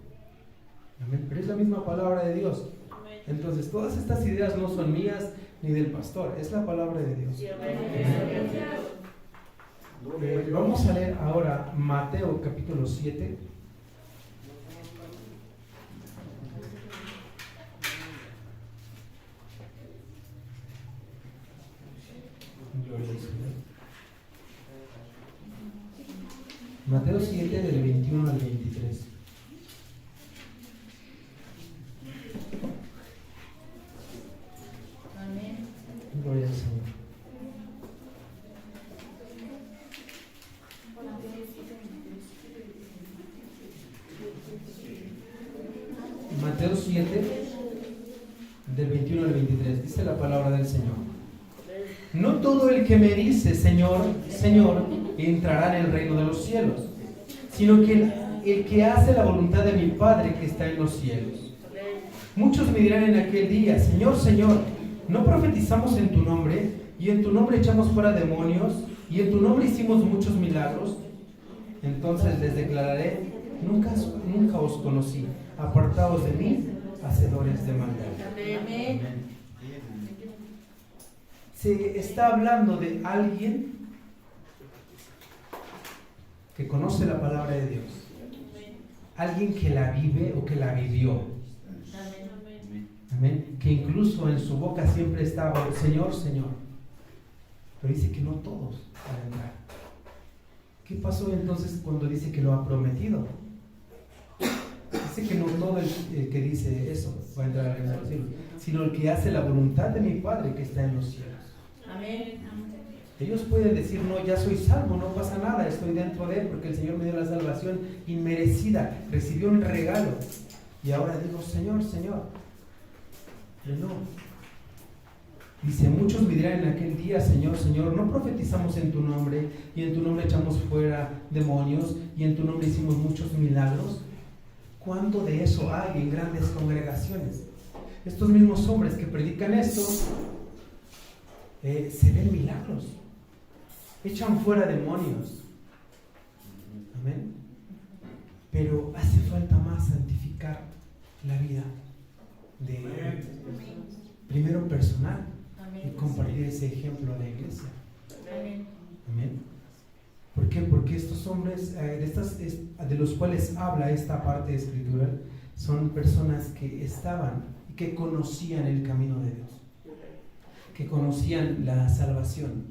Amén. Pero es la misma palabra de Dios. Entonces, todas estas ideas no son mías ni del pastor, es la palabra de Dios. Vamos a leer ahora Mateo capítulo 7. Gloria al Señor. Mateo 7 del 21 al 23. Amén. Gloria al Señor. Mateo 7 del 21 al 23. Dice la palabra del Señor: no todo el que me dice Señor, Señor, entrará en el reino de los cielos, sino que el que hace la voluntad de mi Padre que está en los cielos. Muchos me dirán en aquel día: Señor, Señor, ¿no profetizamos en tu nombre? Y en tu nombre echamos fuera demonios, y en tu nombre hicimos muchos milagros. Entonces les declararé: nunca os conocí. Apartaos de mí, hacedores de maldad. Amén. Se está hablando de alguien que conoce la palabra de Dios, alguien que la vive o que la vivió. Amén. Que incluso en su boca siempre estaba: Señor, Señor. Pero dice que no todos van a entrar. ¿Qué pasó entonces cuando dice que lo ha prometido? Dice que no todo el que dice eso va a entrar al reino de los cielos, sino el que hace la voluntad de mi Padre que está en los cielos. Amén. Ellos pueden decir: no, ya soy salvo, no pasa nada, estoy dentro de Él porque el Señor me dio la salvación inmerecida, recibí un regalo y ahora digo: Señor, Señor. Pero no. Dice, muchos me dirán en aquel día, Señor, Señor, no profetizamos en tu nombre, y en tu nombre echamos fuera demonios, y en tu nombre hicimos muchos milagros. ¿Cuánto de eso hay en grandes congregaciones? Estos mismos hombres que predican esto, se ven milagros, echan fuera demonios. Amén. Pero hace falta más santificar la vida de primero personal y compartir ese ejemplo a la iglesia. Amén. ¿Por qué? Porque estos hombres de los cuales habla esta parte escritural son personas que estaban y que conocían el camino de Dios, que conocían la salvación.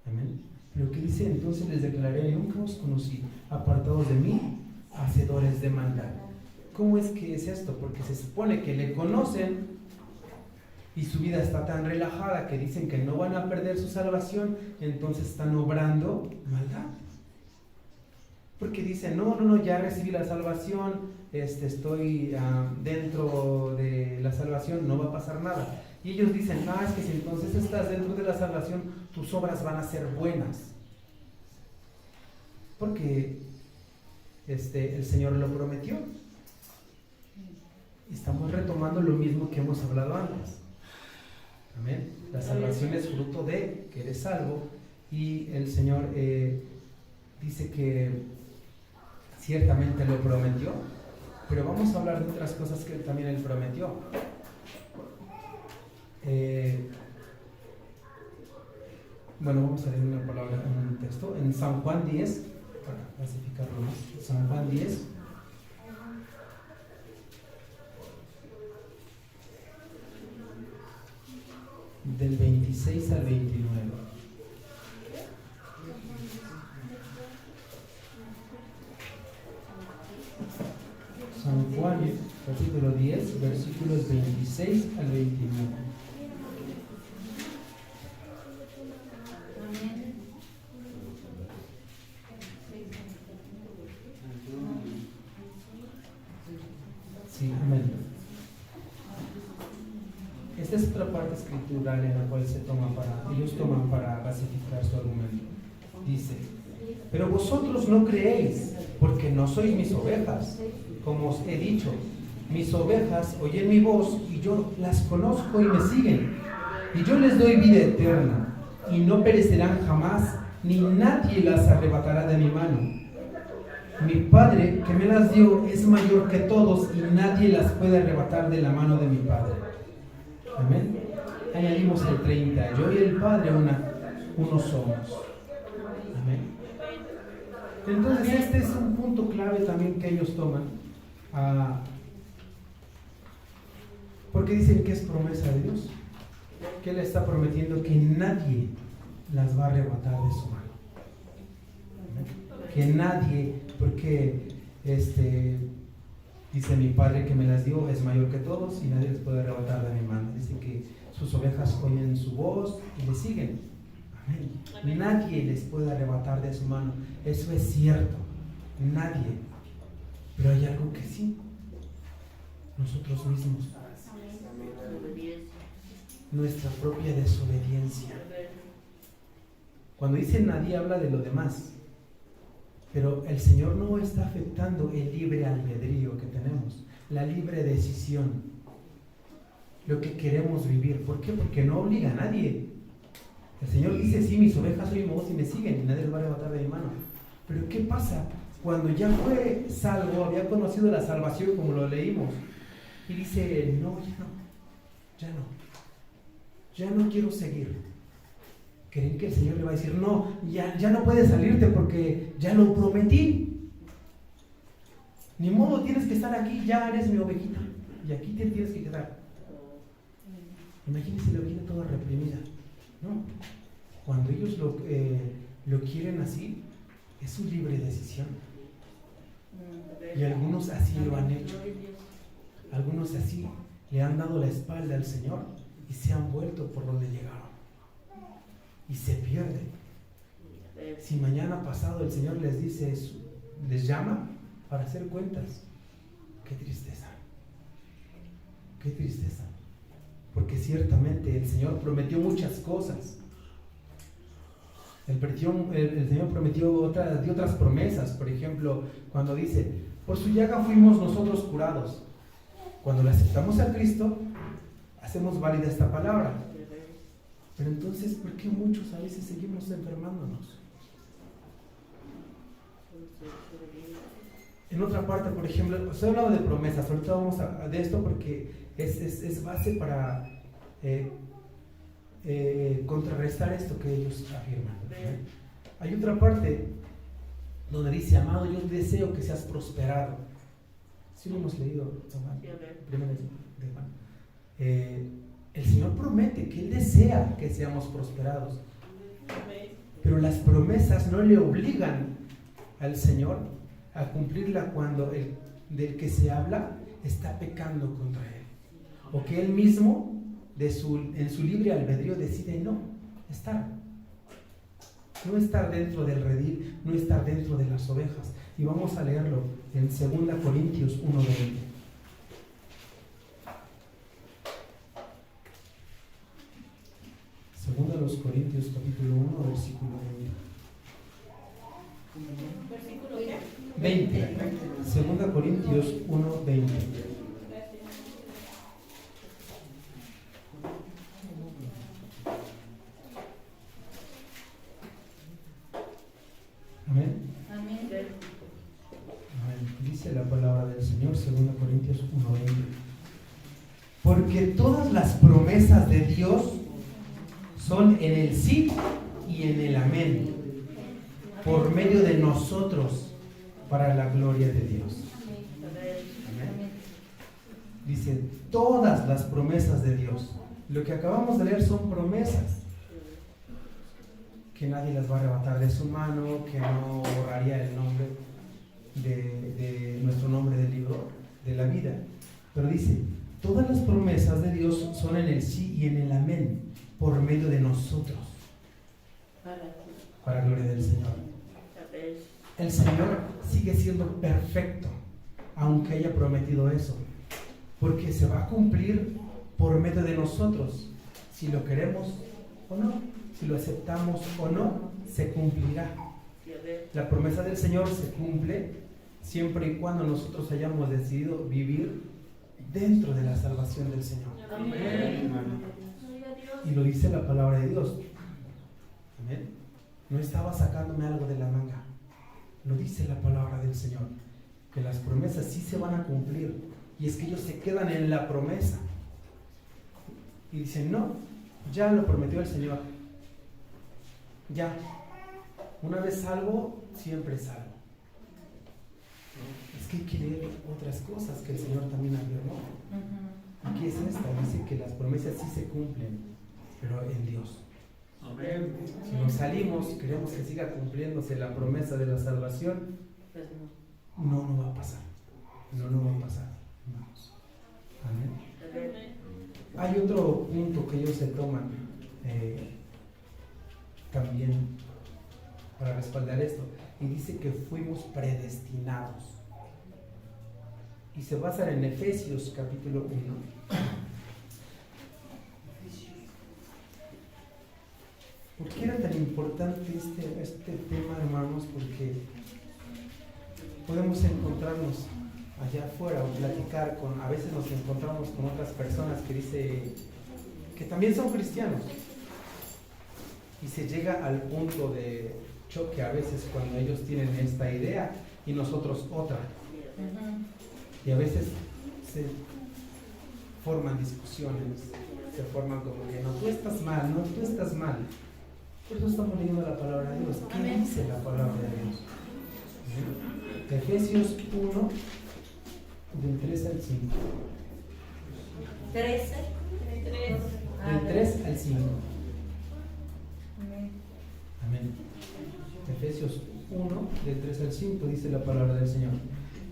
Amén. Pero que dice, entonces les declaré, nunca os conocí, apartados de mí, hacedores de maldad. ¿Cómo es que es esto? Porque se supone que le conocen y su vida está tan relajada que dicen que no van a perder su salvación, entonces están obrando maldad. Porque dicen, no, ya recibí la salvación, estoy dentro de la salvación, no va a pasar nada. Y ellos dicen, es que si entonces estás dentro de la salvación, tus obras van a ser buenas. Porque el Señor lo prometió. Estamos retomando lo mismo que hemos hablado antes. Amén. La salvación es fruto de que eres salvo, y el Señor dice que ciertamente lo prometió, pero vamos a hablar de otras cosas que también Él prometió. Bueno, vamos a leer una palabra, un texto en San Juan 10, para clasificarlo más. San Juan 10. Del 26 al 29. San Juan, capítulo 10, versículos 26 al 29. Sí, amén. Esta es otra parte escritural en la cual ellos toman para basificar su argumento. Dice, pero vosotros no creéis, porque no sois mis ovejas, como os he dicho. Mis ovejas oyen mi voz, y yo las conozco y me siguen. Y yo les doy vida eterna, y no perecerán jamás, ni nadie las arrebatará de mi mano. Mi Padre que me las dio es mayor que todos, y nadie las puede arrebatar de la mano de mi Padre. Amén. Añadimos el 30. Yo y el Padre uno somos. Amén. Entonces este es un punto clave también que ellos toman, porque dicen que es promesa de Dios, que Él está prometiendo que nadie las va a arrebatar de su mano. Amén. Que nadie, porque dice, mi Padre que me las dio es mayor que todos, y nadie les puede arrebatar de mi mano. Dice que sus ovejas oyen su voz y le siguen. Amén. Amén. Nadie les puede arrebatar de su mano. Eso es cierto. Nadie. Pero hay algo que sí. Nosotros mismos. Nuestra propia desobediencia. Cuando dice nadie, habla de lo demás. Pero el Señor no está afectando el libre albedrío que tenemos, la libre decisión, lo que queremos vivir. ¿Por qué? Porque no obliga a nadie. El Señor dice, sí, mis ovejas oyen mi voz y me siguen, y nadie les va a arrebatar de mi mano. Pero ¿qué pasa cuando ya fue salvo, había conocido la salvación como lo leímos, y dice, no, ya no quiero seguir? ¿Creen que el Señor le va a decir, no, ya no puedes salirte porque ya lo prometí? Ni modo, tienes que estar aquí, ya eres mi ovejita, y aquí te tienes que quedar. Imagínense la ovejita toda reprimida. No, cuando ellos lo quieren así, es su libre decisión. Y algunos así lo han hecho. Algunos así le han dado la espalda al Señor y se han vuelto por donde llegaron. Y se pierden. Si mañana pasado el Señor les dice eso, les llama para hacer cuentas, qué tristeza. Qué tristeza. porque ciertamente el Señor prometió muchas cosas. El Señor prometió otras promesas. Por ejemplo, cuando dice, por su llaga fuimos nosotros curados. Cuando le aceptamos a Cristo, hacemos válida esta palabra. Pero entonces, ¿por qué muchos a veces seguimos enfermándonos? En otra parte, por ejemplo, estoy hablando de promesas. Ahorita vamos de esto porque es base para contrarrestar esto que ellos afirman. Hay otra parte donde dice, amado, yo deseo que seas prosperado. ¿Sí lo hemos leído? Primero de Juan. El Señor promete que Él desea que seamos prosperados. Pero las promesas no le obligan al Señor a cumplirla cuando el del que se habla está pecando contra Él. O que Él mismo, en su libre albedrío, decide no estar dentro del redil, no estar dentro de las ovejas. Y vamos a leerlo en 2 Corintios 1:20. 2 Corintios capítulo 1, versículo 20. 2 Corintios 1:20. Amén. Amén. Dice la palabra del Señor, 2 Corintios 1:20. Porque todas las promesas de Dios son en el sí y en el amén, por medio de nosotros, para la gloria de Dios. Amén. Dice, todas las promesas de Dios. Lo que acabamos de leer son promesas que nadie las va a arrebatar de su mano, que no borraría el nombre de nuestro nombre del libro de la vida. Pero dice, todas las promesas de Dios son en el sí y en el amén, por medio de nosotros, para gloria del Señor. El Señor sigue siendo perfecto, aunque haya prometido eso, porque se va a cumplir por medio de nosotros, si lo queremos o no, si lo aceptamos o no, se cumplirá. La promesa del Señor se cumple siempre y cuando nosotros hayamos decidido vivir dentro de la salvación del Señor. Amén. Y lo dice la palabra de Dios. Amén. No estaba sacándome algo de la manga. Lo dice la palabra del Señor, que las promesas sí se van a cumplir, y es que ellos se quedan en la promesa y dicen, no, ya lo prometió el Señor, ya, una vez salvo, siempre salvo. Es que hay que leer otras cosas que el Señor también afirmó. Aquí es esta, dice que las promesas sí se cumplen, pero en Dios. Amén. Si nos salimos, queremos que siga cumpliéndose la promesa de la salvación, no va a pasar. No va a pasar. Vamos. Amén. Hay otro punto que ellos se toman también para respaldar esto, y dice que fuimos predestinados. Y se basa en Efesios capítulo 1. ¿Por qué era tan importante este tema, hermanos? Porque podemos encontrarnos allá afuera o platicar a veces nos encontramos con otras personas que dice que también son cristianos, y se llega al punto de choque a veces cuando ellos tienen esta idea y nosotros otra, y a veces se forman discusiones, se forman como que no, tú estás mal, no, tú estás mal. Por eso estamos leyendo la palabra de Dios. ¿Qué dice la palabra de Dios? Efesios 1, del 3 al 5. 13. Del 3 al 5. Amén. Efesios 1, del 3 al 5, dice la palabra del Señor.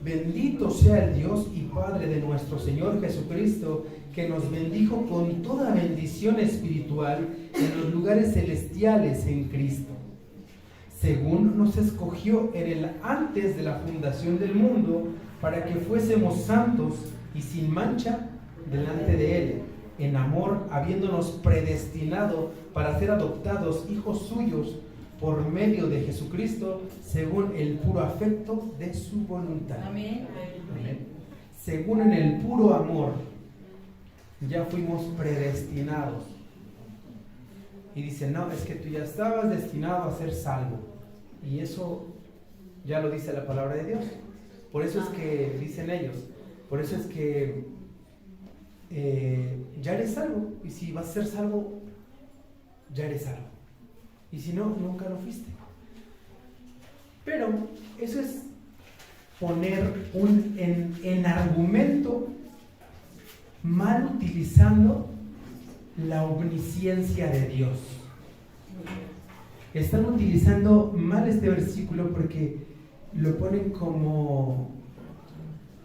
Bendito sea el Dios y Padre de nuestro Señor Jesucristo, que nos bendijo con toda bendición espiritual en los lugares celestiales en Cristo, según nos escogió en el antes de la fundación del mundo, para que fuésemos santos y sin mancha delante de Él, en amor, habiéndonos predestinado para ser adoptados hijos suyos por medio de Jesucristo, según el puro afecto de su voluntad. Amén. Amén. Según en el puro amor, ya fuimos predestinados. Y dice, no, es que tú ya estabas destinado a ser salvo. Y eso ya lo dice la palabra de Dios. Por eso es que, dicen ellos, por eso es que ya eres salvo. Y si vas a ser salvo, ya eres salvo. Y si no, nunca lo fuiste. Pero eso es poner en argumento, mal utilizando la omnisciencia de Dios. Están utilizando mal este versículo porque lo ponen como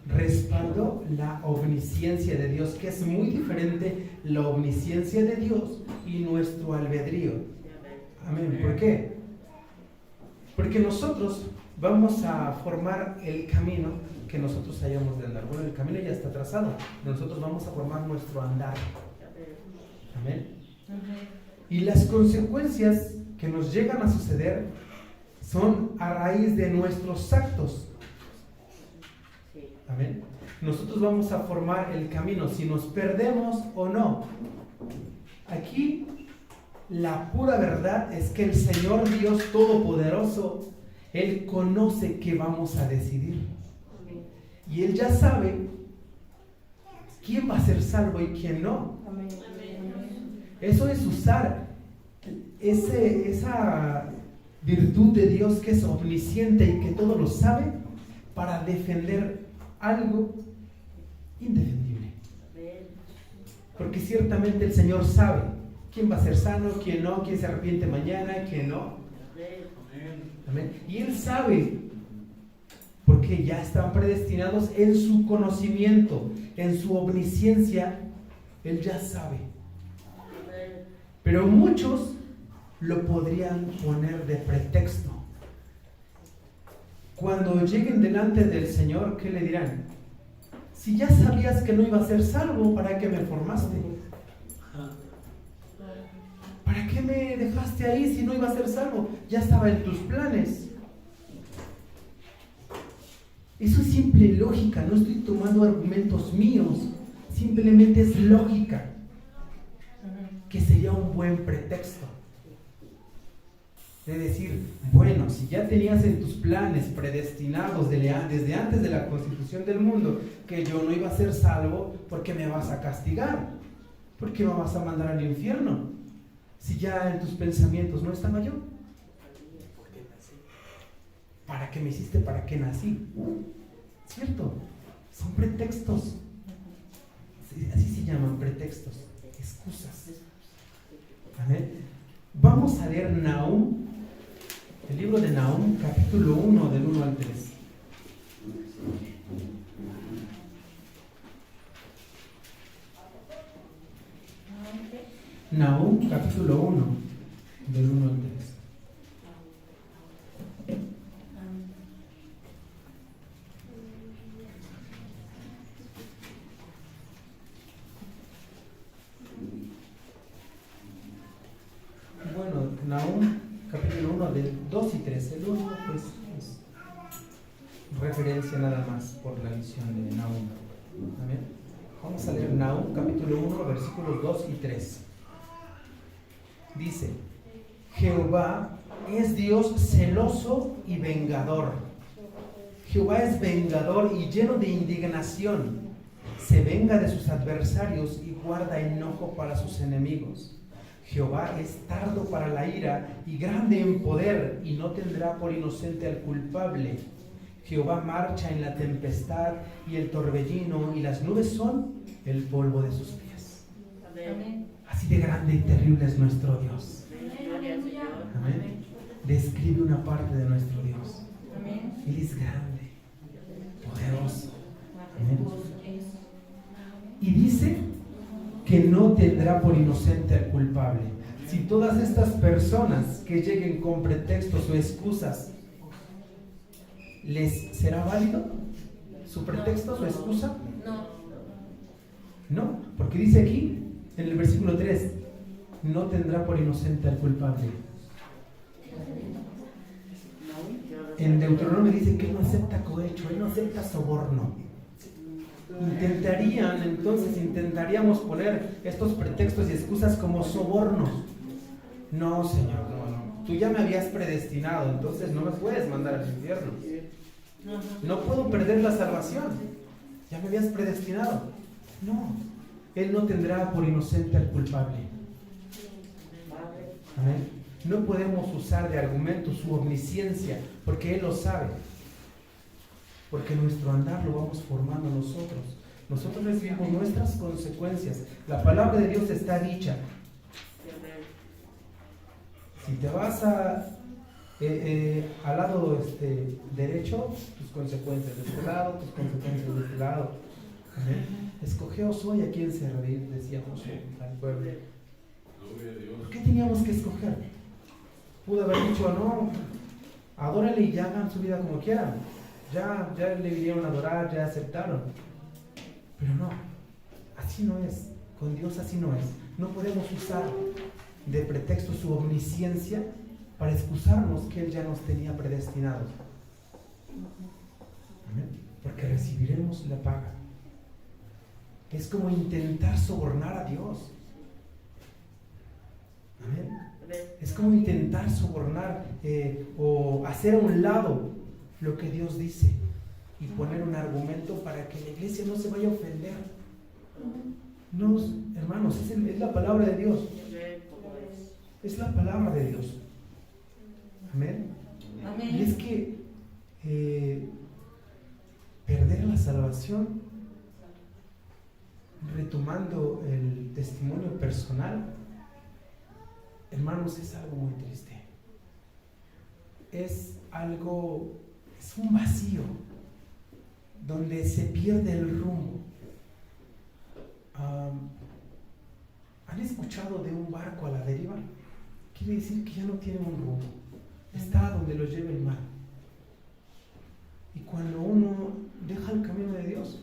respaldo la omnisciencia de Dios, que es muy diferente la omnisciencia de Dios y nuestro albedrío. Amén. ¿Por qué? Porque nosotros vamos a formar el camino que nosotros hayamos de andar. Bueno, el camino ya está trazado, nosotros vamos a formar nuestro andar. Amén. Y las consecuencias que nos llegan a suceder son a raíz de nuestros actos. Amén. Nosotros vamos a formar el camino, si nos perdemos o no. Aquí la pura verdad es que el Señor Dios Todopoderoso, Él conoce qué vamos a decidir. Y Él ya sabe quién va a ser salvo y quién no. Eso es usar esa virtud de Dios que es omnisciente y que todo lo sabe para defender algo indefendible. Porque ciertamente el Señor sabe quién va a ser sano, quién no, quién se arrepiente mañana, quién no. Amén. Y Él sabe, porque ya están predestinados en su conocimiento, en su omnisciencia, Él ya sabe. Pero muchos lo podrían poner de pretexto. Cuando lleguen delante del Señor, ¿qué le dirán? Si ya sabías que no iba a ser salvo, ¿para qué me formaste? ¿Para qué me dejaste ahí si no iba a ser salvo? Ya estaba en tus planes. Eso es simple lógica, no estoy tomando argumentos míos, simplemente es lógica, que sería un buen pretexto. De decir, bueno, si ya tenías en tus planes predestinados desde antes de la constitución del mundo que yo no iba a ser salvo, ¿por qué me vas a castigar? ¿Por qué me vas a mandar al infierno? Si ya en tus pensamientos no estaba yo. ¿Para qué me hiciste? ¿Para qué nací? ¿Cierto? Son pretextos. Así se llaman, pretextos, excusas. Amén. Vamos a leer Nahum, el libro de Nahum, capítulo 1, del 1 al 3. Nahum, capítulo 1, del 1 al 3. Bueno, Nahum, capítulo 1, del 2 y 3. El 1, pues, es referencia nada más por la visión de Nahum. Amén. Vamos a leer Nahum, capítulo 1, versículos 2 y 3. Dice: Jehová es Dios celoso y vengador. Jehová es vengador y lleno de indignación. Se venga de sus adversarios y guarda enojo para sus enemigos. Jehová es tardo para la ira y grande en poder, y no tendrá por inocente al culpable. Jehová marcha en la tempestad y el torbellino, y las nubes son el polvo de sus pies. Amén. Así de grande y terrible es nuestro Dios. Amén. Describe una parte de nuestro Dios. Amén. Él es grande, poderoso. Amén. Y dice que no tendrá por inocente al culpable. Si todas estas personas que lleguen con pretextos o excusas, ¿les será válido su pretexto, su excusa? No. No, porque dice aquí En el versículo 3, no tendrá por inocente al culpable. En Deuteronomio dice que él no acepta cohecho, él no acepta soborno. Intentaríamos poner estos pretextos y excusas como sobornos. No, Señor, no. Tú ya me habías predestinado, entonces no me puedes mandar al infierno. No puedo perder la salvación. Ya me habías predestinado. No, Él no tendrá por inocente al culpable. Amén. No podemos usar de argumento su omnisciencia, porque Él lo sabe. Porque nuestro andar lo vamos formando nosotros. Nosotros recibimos nuestras consecuencias. La palabra de Dios está dicha. Si te vas al lado derecho, tus consecuencias de este lado, tus consecuencias de este lado. ¿Amén? Escogeos hoy a quién servir, decía Josué al pueblo. ¿Por qué teníamos que escoger? Pudo haber dicho, no, adórale y ya hagan su vida como quieran. Ya le vinieron a adorar, ya aceptaron. Pero no, así no es. Con Dios así no es. No podemos usar de pretexto su omnisciencia para excusarnos que Él ya nos tenía predestinados. ¿Amén? Porque recibiremos la paga. Es como intentar sobornar a Dios. ¿Amén? Es como intentar sobornar o hacer a un lado lo que Dios dice y poner un argumento para que la iglesia no se vaya a ofender. No, hermanos, es la palabra de Dios. Es la palabra de Dios. Amén. Amén. Y es que perder la salvación, retomando el testimonio personal, hermanos, es algo muy triste. Es un vacío donde se pierde el rumbo. ¿Han escuchado de un barco a la deriva? Quiere decir que ya no tiene un rumbo. Está donde lo lleva el mar. Y cuando uno deja el camino de Dios,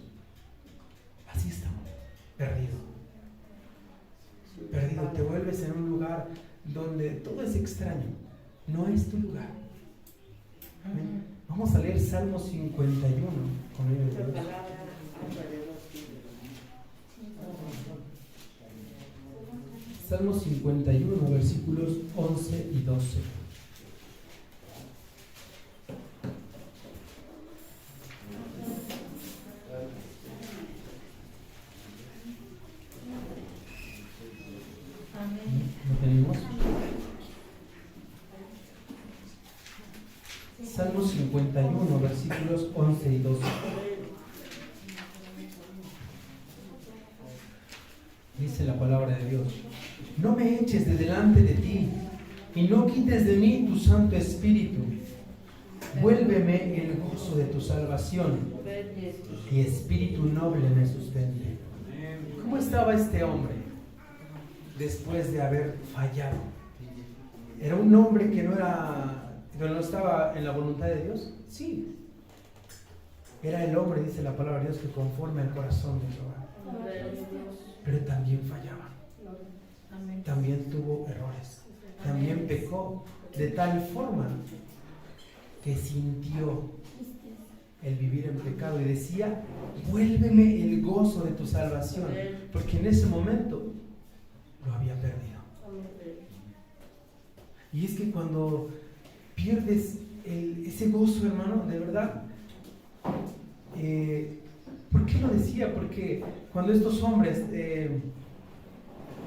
así estamos, perdido. Perdido, te vuelves en un lugar donde todo es extraño. No es tu lugar. Amén. Vamos a leer Salmo 51 con ellos. Salmo 51, versículos 11 y 12. ¿Lo tenemos? Salmo 51, versículos 11 y 12. Dice la palabra de Dios: no me eches de delante de ti y no quites de mí tu Santo Espíritu. Vuélveme el gozo de tu salvación y espíritu noble me sustente. ¿Cómo estaba este hombre después de haber fallado? ¿Era un hombre que no estaba en la voluntad de Dios? Sí. Era el hombre, dice la palabra de Dios, que conforme al corazón de Jehová. Pero también fallaba. También tuvo errores. También pecó de tal forma que sintió el vivir en pecado y decía: vuélveme el gozo de tu salvación, porque en ese momento lo había perdido. Y es que cuando pierdes ese gozo, hermano, de verdad, ¿por qué lo decía? Porque cuando estos hombres,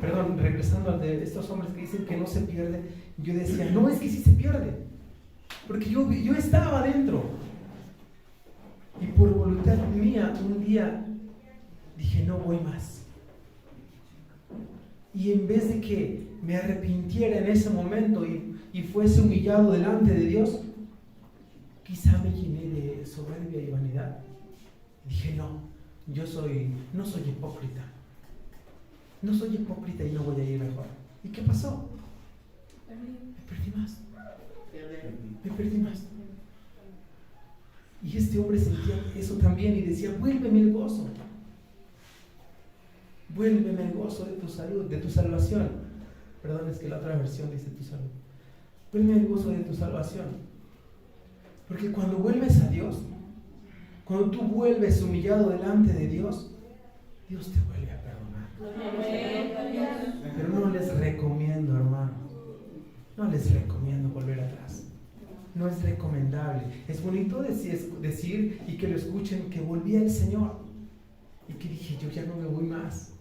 regresando al de estos hombres que dicen que no se pierde, yo decía, no, es que sí se pierde, porque yo estaba adentro, y por voluntad mía un día dije, no voy más. Y en vez de que me arrepintiera en ese momento y fuese humillado delante de Dios, quizá me llené de soberbia y vanidad. Dije, no soy hipócrita. No soy hipócrita y no voy a ir mejor. ¿Y qué pasó? Me perdí más. Y este hombre sentía eso también y decía, vuélveme el gozo. Vuélveme el gozo de tu salud, de tu salvación. Perdón, es que la otra versión dice tu salud. Vuélveme el gozo de tu salvación. Porque cuando vuelves a Dios, cuando tú vuelves humillado delante de Dios, Dios te vuelve a perdonar. Pero no les recomiendo, hermano, no les recomiendo volver atrás. No es recomendable. Es bonito decir y que lo escuchen que volví al Señor y que dije, yo ya no me voy más.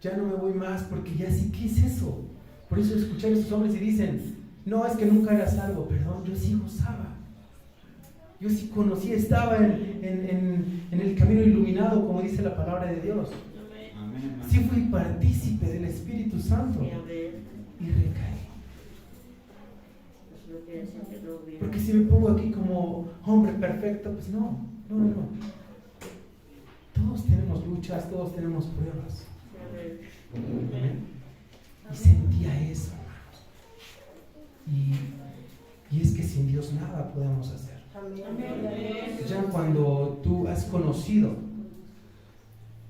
Ya no me voy más porque ya sí, ¿qué es eso? Por eso escuchar a esos hombres y dicen, no, es que nunca era salvo. Perdón, yo sí gozaba. Yo sí conocía, estaba en el camino iluminado, como dice la palabra de Dios. Sí fui partícipe del Espíritu Santo y recaí. Porque si me pongo aquí como hombre perfecto, pues no. Todos tenemos luchas, todos tenemos pruebas. Y sentía eso, hermanos. Y es que sin Dios nada podemos hacer. Ya cuando tú has conocido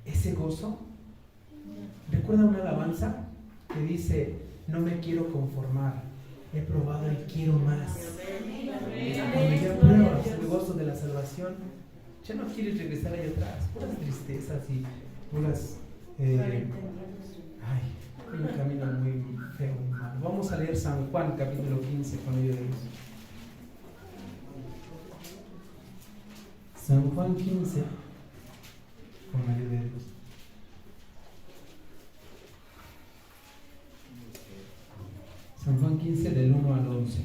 ese gozo, recuerda una alabanza que dice, no me quiero conformar, he probado y quiero más. Cuando ya pruebas el gozo de la salvación, ya no quieres regresar ahí atrás, puras tristezas y puras un camino muy feo, muy malo. Vamos a leer San Juan capítulo 15 con ayuda de Dios. San Juan 15 con ayuda de Dios. San Juan 15 del 1 al 11.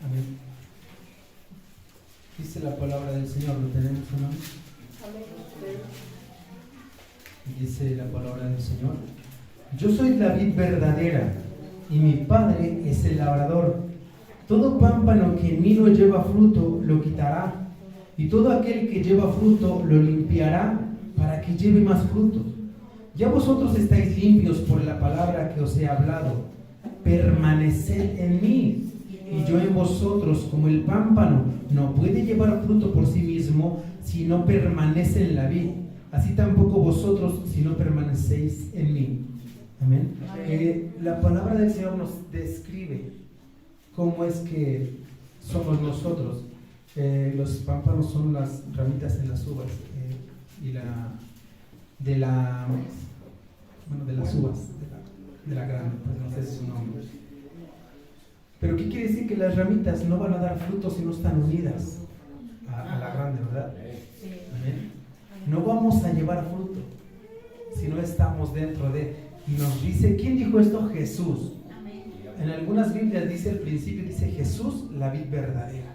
Amén. Dice la palabra del Señor, ¿lo tenemos, hermano? Dice la palabra del Señor, yo soy la vid verdadera y mi Padre es el labrador. Todo pámpano que en mí no lleva fruto lo quitará, y todo aquel que lleva fruto lo limpiará para que lleve más fruto. Ya vosotros estáis limpios por la palabra que os he hablado. Permaneced en mí y yo en vosotros. Como el pámpano no puede llevar fruto por sí mismo si no permanece en la vid, así tampoco vosotros si no permanecéis en mí. Amén. La palabra del Señor nos describe cómo es que somos nosotros. Los pámpanos son las ramitas en las uvas de las uvas de la grana, pues no sé su nombre. Pero ¿qué quiere decir? Que las ramitas no van a dar frutos si no están unidas a la grande, ¿verdad? Amén. No vamos a llevar fruto si no estamos dentro de. Y nos dice, ¿quién dijo esto? Jesús. En algunas Biblias dice al principio, dice Jesús, la vid verdadera.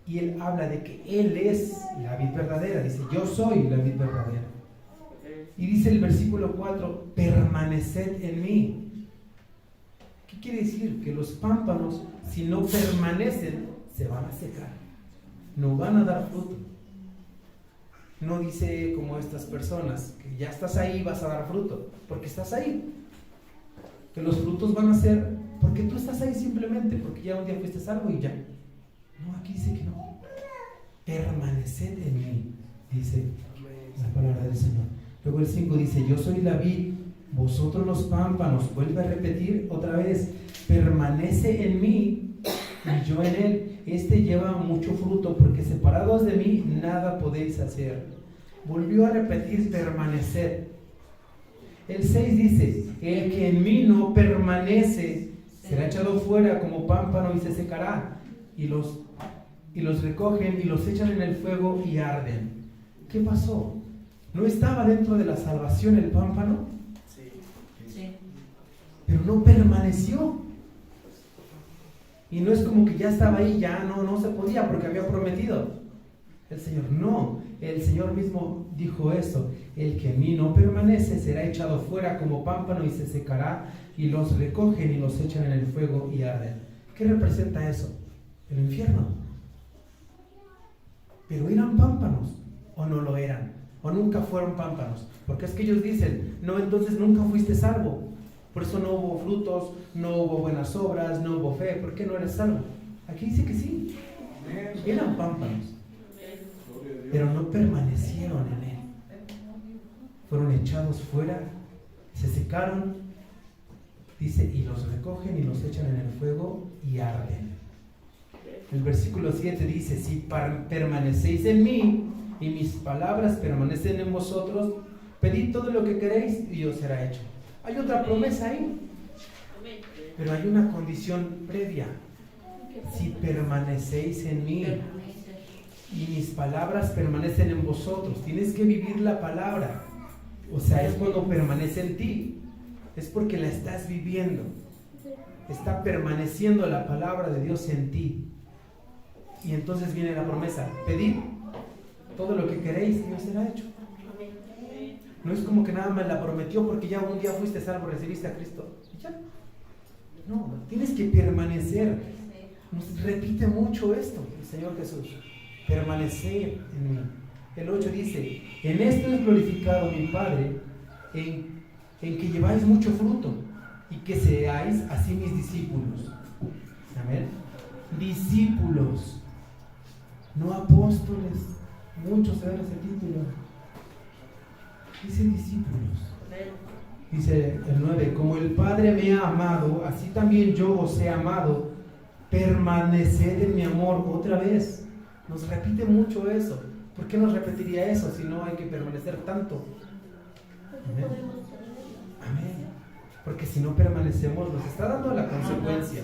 Y él habla de que él es la vid verdadera. Dice, yo soy la vid verdadera. Y dice el versículo 4, permaneced en mí. ¿Qué quiere decir? Que los pámpanos, si no permanecen, se van a secar. No van a dar fruto. No dice como estas personas, que ya estás ahí, vas a dar fruto, porque estás ahí. Que los frutos van a ser, porque tú estás ahí simplemente, porque ya un día fuiste salvo y ya. No, aquí dice que no. Permaneced en mí, dice la palabra del Señor. Luego el 5 dice, yo soy la vid, vosotros los pámpanos. Vuelve a repetir otra vez, permanece en mí y yo en él. Este lleva mucho fruto, porque separados de mí nada podéis hacer. Volvió a repetir, permanecer. El 6 dice, el que en mí no permanece será echado fuera como pámpano y se secará. Y los recogen y los echan en el fuego y arden. ¿Qué pasó? ¿No estaba dentro de la salvación el pámpano? Sí. Pero no permaneció. Y no es como que ya estaba ahí, ya no se podía porque había prometido. El Señor no. El Señor mismo dijo eso. El que en mí no permanece será echado fuera como pámpano y se secará. Y los recogen y los echan en el fuego y arden. ¿Qué representa eso? El infierno. Pero ¿eran pámpanos o no lo eran? ¿O nunca fueron pámpanos? Porque es que ellos dicen, no, entonces nunca fuiste salvo. Por eso no hubo frutos, no hubo buenas obras, no hubo fe. ¿Por qué no eres salvo? Aquí dice que sí. Eran pámpanos, pero no permanecieron en él. Fueron echados fuera, se secaron, dice, y los recogen y los echan en el fuego y arden. El versículo 7 dice, si permanecéis en mí y mis palabras permanecen en vosotros, pedid todo lo que queréis y os será hecho. Hay otra promesa ahí, pero hay una condición previa. Si permanecéis en mí y mis palabras permanecen en vosotros, tienes que vivir la palabra. O sea, es cuando permanece en ti, es porque la estás viviendo. Está permaneciendo la palabra de Dios en ti. Y entonces viene la promesa: pedid todo lo que queréis y os será hecho. No es como que nada más la prometió porque ya un día fuiste salvo, recibiste a Cristo y ya. No, tienes que permanecer. Nos repite mucho esto el Señor Jesús: permanecer en mí. El 8 dice: en esto es glorificado mi Padre, en que lleváis mucho fruto y que seáis así mis discípulos. Amén. Discípulos, no apóstoles. Muchos se dan ese título. Dice discípulos. Dice el 9: como el Padre me ha amado, así también yo os he amado. Permaneced en mi amor. Otra vez, nos repite mucho eso. ¿Por qué nos repetiría eso si no hay que permanecer tanto? Amén. Amén. Porque si no permanecemos, nos está dando la consecuencia.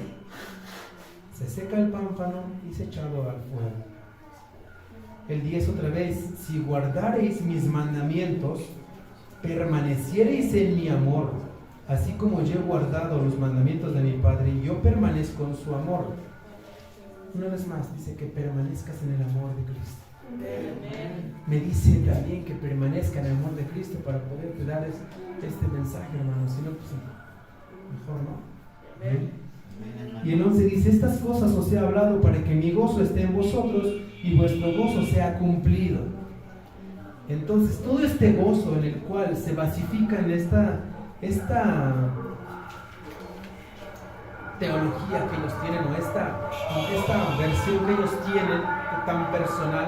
Se seca el pámpano y se echado al fuego. El 10 otra vez: si guardareis mis mandamientos, permaneciereis en mi amor, así como yo he guardado los mandamientos de mi Padre y yo permanezco en su amor. Una vez más dice que permanezcas en el amor de Cristo. Me dice también que permanezca en el amor de Cristo para poderte dar este mensaje, hermano. Si no, pues mejor no. ¿Eh? Y el 11 dice: estas cosas os he hablado para que mi gozo esté en vosotros y vuestro gozo sea cumplido. Entonces, todo este gozo en el cual se basifica en esta teología que ellos tienen, o esta versión que ellos tienen tan personal,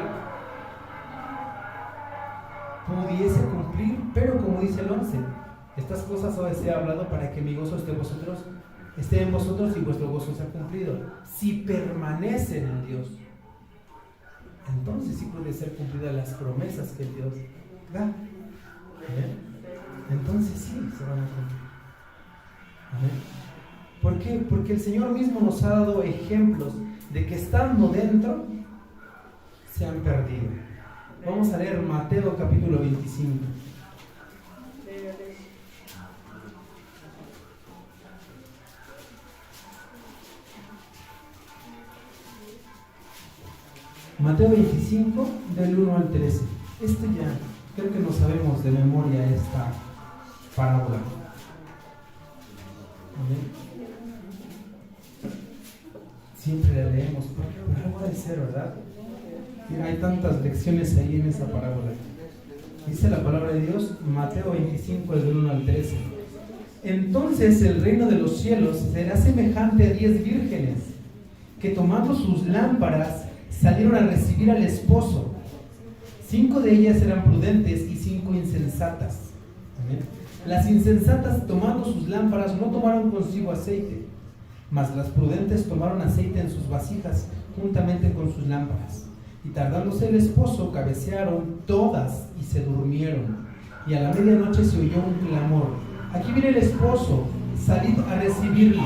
pudiese cumplir, pero como dice el 11, estas cosas os he hablado para que mi gozo esté en vosotros y vuestro gozo sea cumplido. Si permanecen en Dios, entonces sí puede ser cumplidas las promesas que Dios da. Entonces sí se van a cumplir. ¿Amén? ¿Por qué? Porque el Señor mismo nos ha dado ejemplos de que estando dentro se han perdido. Vamos a leer Mateo capítulo 25. Mateo 25, del 1 al 13. Ya, creo que no sabemos de memoria esta parábola. ¿Amén? Siempre la leemos, pero algo de ser, ¿verdad? Mira, hay tantas lecciones ahí en esa parábola. Dice la palabra de Dios, Mateo 25, del 1 al 13. Entonces el reino de los cielos será semejante a 10 vírgenes, que tomando sus lámparas salieron a recibir al esposo. 5 de ellas eran prudentes y 5 insensatas. ¿Amén? Las insensatas, tomando sus lámparas, no tomaron consigo aceite, mas las prudentes tomaron aceite en sus vasijas juntamente con sus lámparas. Y tardándose el esposo, cabecearon todas y se durmieron. Y a la medianoche se oyó un clamor: aquí viene el esposo, salid a recibirlo.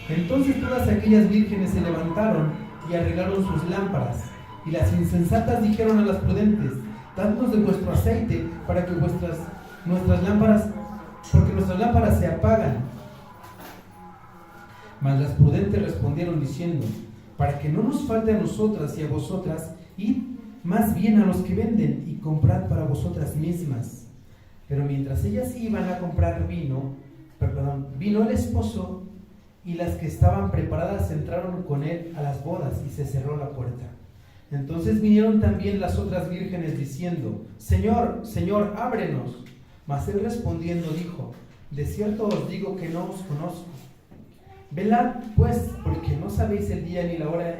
Entonces todas aquellas vírgenes se levantaron y arreglaron sus lámparas. Y las insensatas dijeron a las prudentes: dadnos de vuestro aceite para que nuestras lámparas se apagan. Mas las prudentes respondieron diciendo: para que no nos falte a nosotras y a vosotras, id más bien a los que venden y comprad para vosotras mismas. Pero mientras ellas iban a comprar vino el esposo, y las que estaban preparadas entraron con él a las bodas, y se cerró la puerta. Entonces vinieron también las otras vírgenes diciendo: Señor, Señor, ábrenos. Mas él respondiendo dijo: de cierto os digo que no os conozco. Velad pues, porque no sabéis el día ni la hora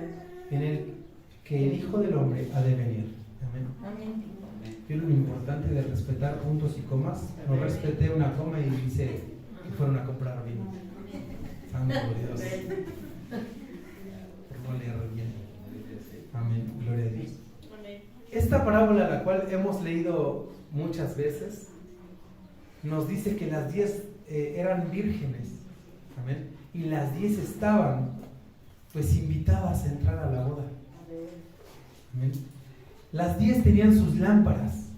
en el que el Hijo del Hombre ha de venir. Amén. Amén. Pero lo importante de respetar puntos y comas, no respeté una coma y dice que fueron a comprar vino. Santo Dios. Por no leer bien. Amén. Gloria a Dios. Esta parábola, la cual hemos leído muchas veces, nos dice que las 10 eran vírgenes. Amén. Y las 10 estaban pues invitadas a entrar a la boda. Amén. Las 10 tenían sus lámparas.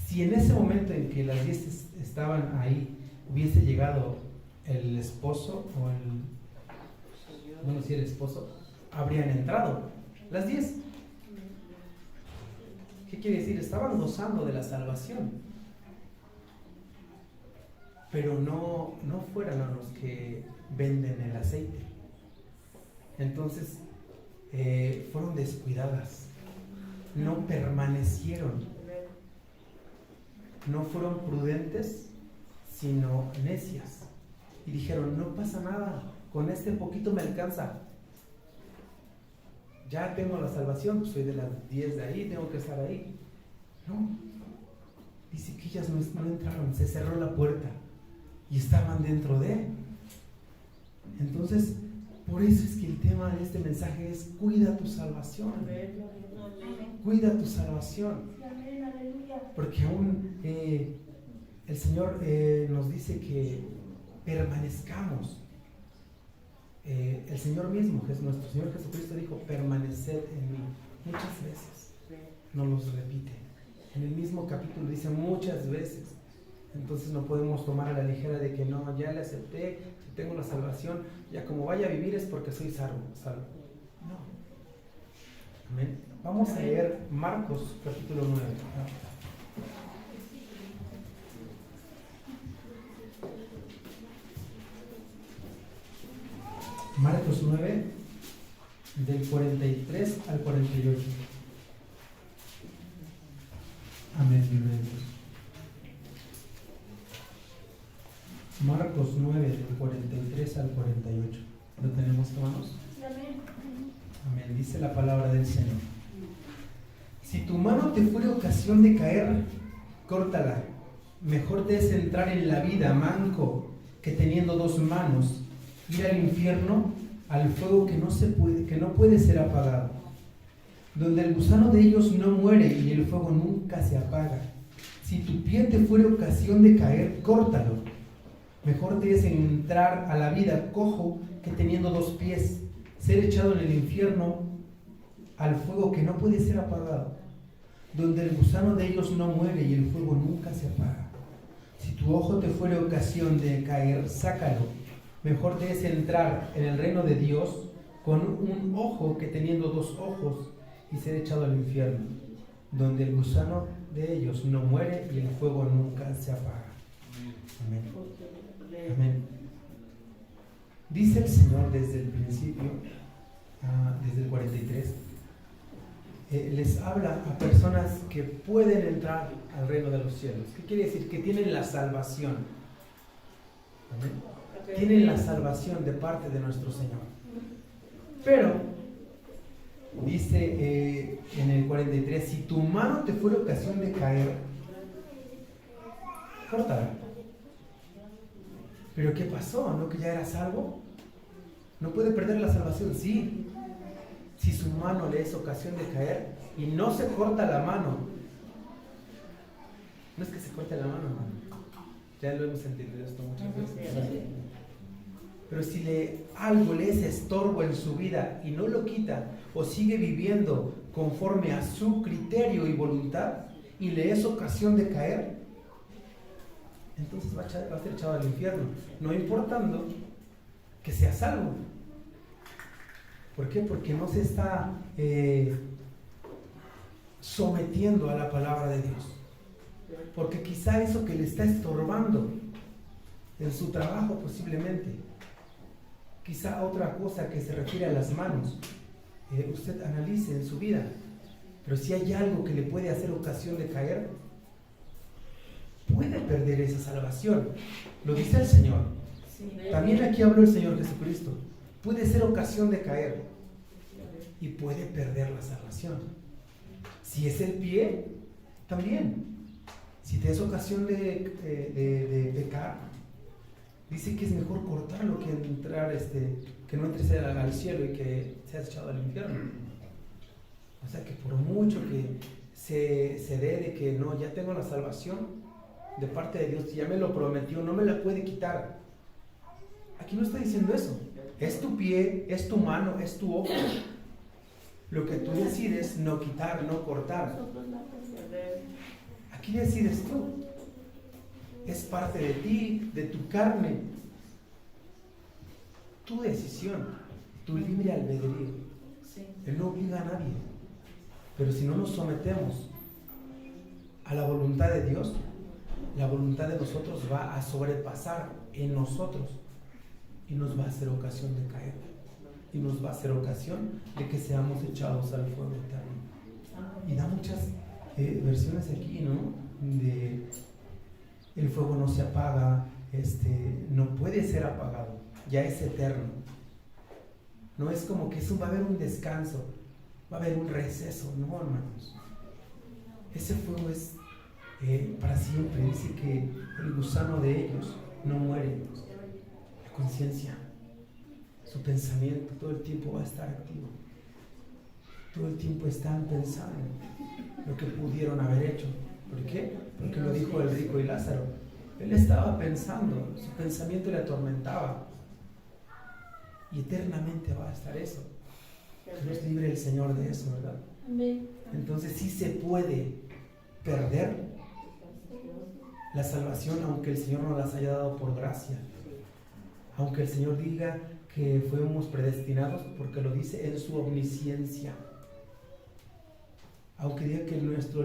Si en ese momento en que las 10 estaban ahí hubiese llegado el esposo o el esposo, habrían entrado las 10. ¿Qué quiere decir? Estaban gozando de la salvación, pero no fueran a los que venden el aceite. Entonces fueron descuidadas, no permanecieron, no fueron prudentes, sino necias, y dijeron: no pasa nada, con este poquito me alcanza, ya tengo la salvación, pues soy de las 10 de ahí, tengo que estar ahí. No, dice que ellas no entraron, se cerró la puerta y estaban dentro de él. Entonces, por eso es que el tema de este mensaje es: cuida tu salvación. Cuida tu salvación. Porque aún el Señor nos dice que permanezcamos. El Señor mismo, que es nuestro Señor Jesucristo, dijo: permaneced en mí. Muchas veces nos los repite. En el mismo capítulo dice muchas veces. Entonces no podemos tomar a la ligera de que no, ya le acepté, si tengo la salvación, ya como vaya a vivir es porque soy salvo. No. Amén. Vamos a leer Marcos capítulo 9. Marcos 9, del 43 al 48. Amén. Marcos 9, del 43 al 48. ¿Lo tenemos, hermanos? Amén. Dice la palabra del Señor: si tu mano te fuere ocasión de caer, córtala. Mejor te es entrar en la vida manco que teniendo 2 manos ir al infierno, al fuego que no puede ser apagado, donde el gusano de ellos no muere y el fuego nunca se apaga. Si tu pie te fuere ocasión de caer, córtalo. Mejor te es entrar a la vida cojo que teniendo 2 pies, ser echado en el infierno, al fuego que no puede ser apagado, donde el gusano de ellos no muere y el fuego nunca se apaga. Si tu ojo te fuere ocasión de caer, sácalo. Mejor te es entrar en el reino de Dios con un ojo que teniendo 2 ojos y ser echado al infierno, donde el gusano de ellos no muere y el fuego nunca se apaga. Amén. Amén. Dice el Señor desde el principio, desde el 43, les habla a personas que pueden entrar al reino de los cielos. ¿Qué quiere decir? Que tienen la salvación. Amén. Tienen la salvación de parte de nuestro Señor. Pero dice en el 43: si tu mano te fuera ocasión de caer, córtala. ¿Pero qué pasó? ¿No que ya era salvo? ¿No puede perder la salvación? Sí. Si su mano le es ocasión de caer y no se corta la mano. No es que se corte la mano, hermano. Ya lo hemos entendido esto muchas veces. Pero si algo le es estorbo en su vida y no lo quita, o sigue viviendo conforme a su criterio y voluntad, y le es ocasión de caer, entonces va a ser echado al infierno, no importando que sea salvo. ¿Por qué? Porque no se está sometiendo a la palabra de Dios. Porque quizá eso que le está estorbando en su trabajo posiblemente, quizá otra cosa que se refiere a las manos, usted analice en su vida. Pero si hay algo que le puede hacer ocasión de caer, puede perder esa salvación. Lo dice el Señor: También aquí habló el Señor Jesucristo. Puede ser ocasión de caer y puede perder la salvación. Si es el pie, también. Si te es ocasión de pecar, dice que es mejor cortarlo que entrar, que no entres al cielo y que seas echado al infierno. O sea que por mucho que se dé de que no, ya tengo la salvación de parte de Dios, ya me lo prometió, no me la puede quitar. Aquí no está diciendo eso. Es tu pie, es tu mano, es tu ojo. Lo que tú decides no quitar, no cortar. Aquí decides tú. Es parte de ti, de tu carne. Tu decisión, tu libre albedrío. Él no obliga a nadie. Pero si no nos sometemos a la voluntad de Dios, la voluntad de nosotros va a sobrepasar en nosotros y nos va a hacer ocasión de caer. Y nos va a hacer ocasión de que seamos echados al fuego eterno. Y da muchas versiones aquí, ¿no? De el fuego no se apaga, no puede ser apagado, ya es eterno. No es como que eso va a haber un descanso, va a haber un receso, no, hermanos. Ese fuego es para siempre. Dice que el gusano de ellos no muere. La conciencia, su pensamiento todo el tiempo va a estar activo. Todo el tiempo están pensando lo que pudieron haber hecho. ¿Por qué? Porque lo dijo el rico y Lázaro. Él estaba pensando, su pensamiento le atormentaba. Y eternamente va a estar eso. Que nos libre el Señor de eso, ¿verdad? Entonces sí se puede perder la salvación, aunque el Señor nos las haya dado por gracia. Aunque el Señor diga que fuimos predestinados, porque lo dice en su omnisciencia. Aunque diga que nuestro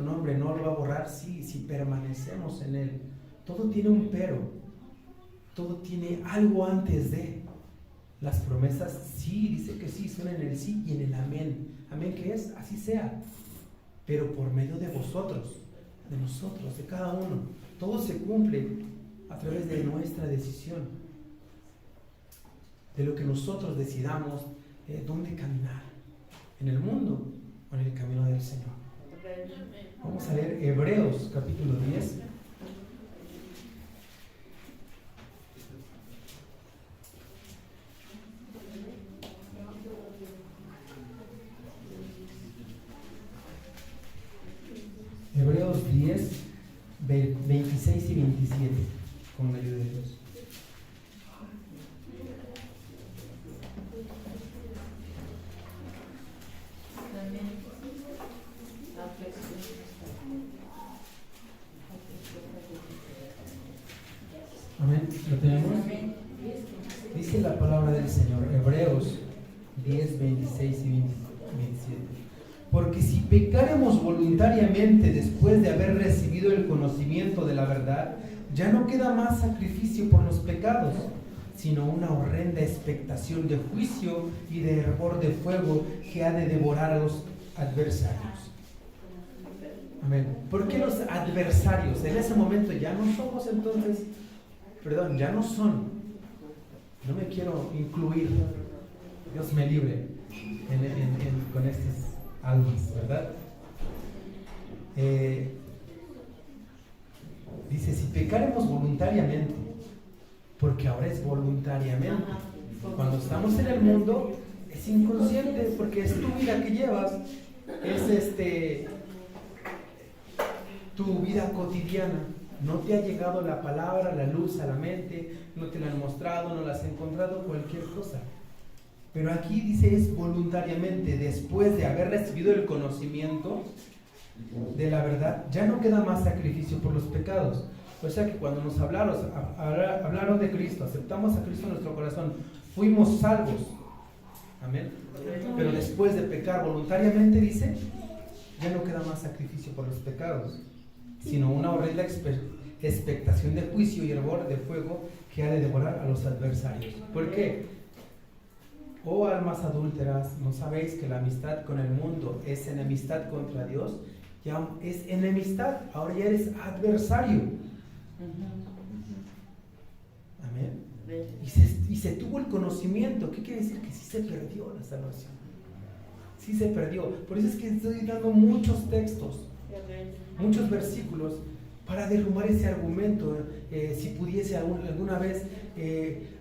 nombre no lo va a borrar, sí, si permanecemos en Él. Todo tiene un pero. Todo tiene algo antes de. Las promesas, sí, dice que sí, son en el sí y en el amén. Amén, ¿qué es? Así sea. Pero por medio de vosotros, de nosotros, de cada uno. Todo se cumple a través de nuestra decisión. De lo que nosotros decidamos, dónde caminar. En el mundo o en el camino del Señor. Vamos a leer Hebreos capítulo 10. Hebreos 10, 26 y 27, con la ayuda de Dios. Amén. ¿Lo tenemos? Dice la palabra del Señor, Hebreos 10, 26 y 27. Porque si pecaremos voluntariamente después de haber recibido el conocimiento de la verdad, ya no queda más sacrificio por los pecados, sino una horrenda expectación de juicio y de hervor de fuego que ha de devorar a los adversarios. Amén. ¿Por qué los adversarios? En ese momento ya no somos entonces, ya no son. No me quiero incluir, Dios me libre con estas almas, ¿verdad? Dice, si pecaremos voluntariamente, porque ahora es voluntariamente. Cuando estamos en el mundo es inconsciente, porque es tu vida que llevas, es tu vida cotidiana. No te ha llegado la palabra, la luz a la mente, no te la han mostrado, no la has encontrado, cualquier cosa. Pero aquí dice es voluntariamente, después de haber recibido el conocimiento de la verdad, ya no queda más sacrificio por los pecados. O sea que cuando nos hablaron de Cristo, aceptamos a Cristo en nuestro corazón, fuimos salvos. Amén. Pero después de pecar voluntariamente, dice, ya no queda más sacrificio por los pecados, sino una horrenda expectación de juicio y hervor de fuego que ha de devorar a los adversarios. ¿Por qué? Oh almas adúlteras, ¿no sabéis que la amistad con el mundo es enemistad contra Dios? Ya es enemistad, ahora ya eres adversario. Amén. Y se tuvo el conocimiento. ¿Qué quiere decir? Que sí se perdió la salvación. Sí se perdió. Por eso es que estoy dando muchos textos, muchos versículos para derrumbar ese argumento. Si pudiese alguna vez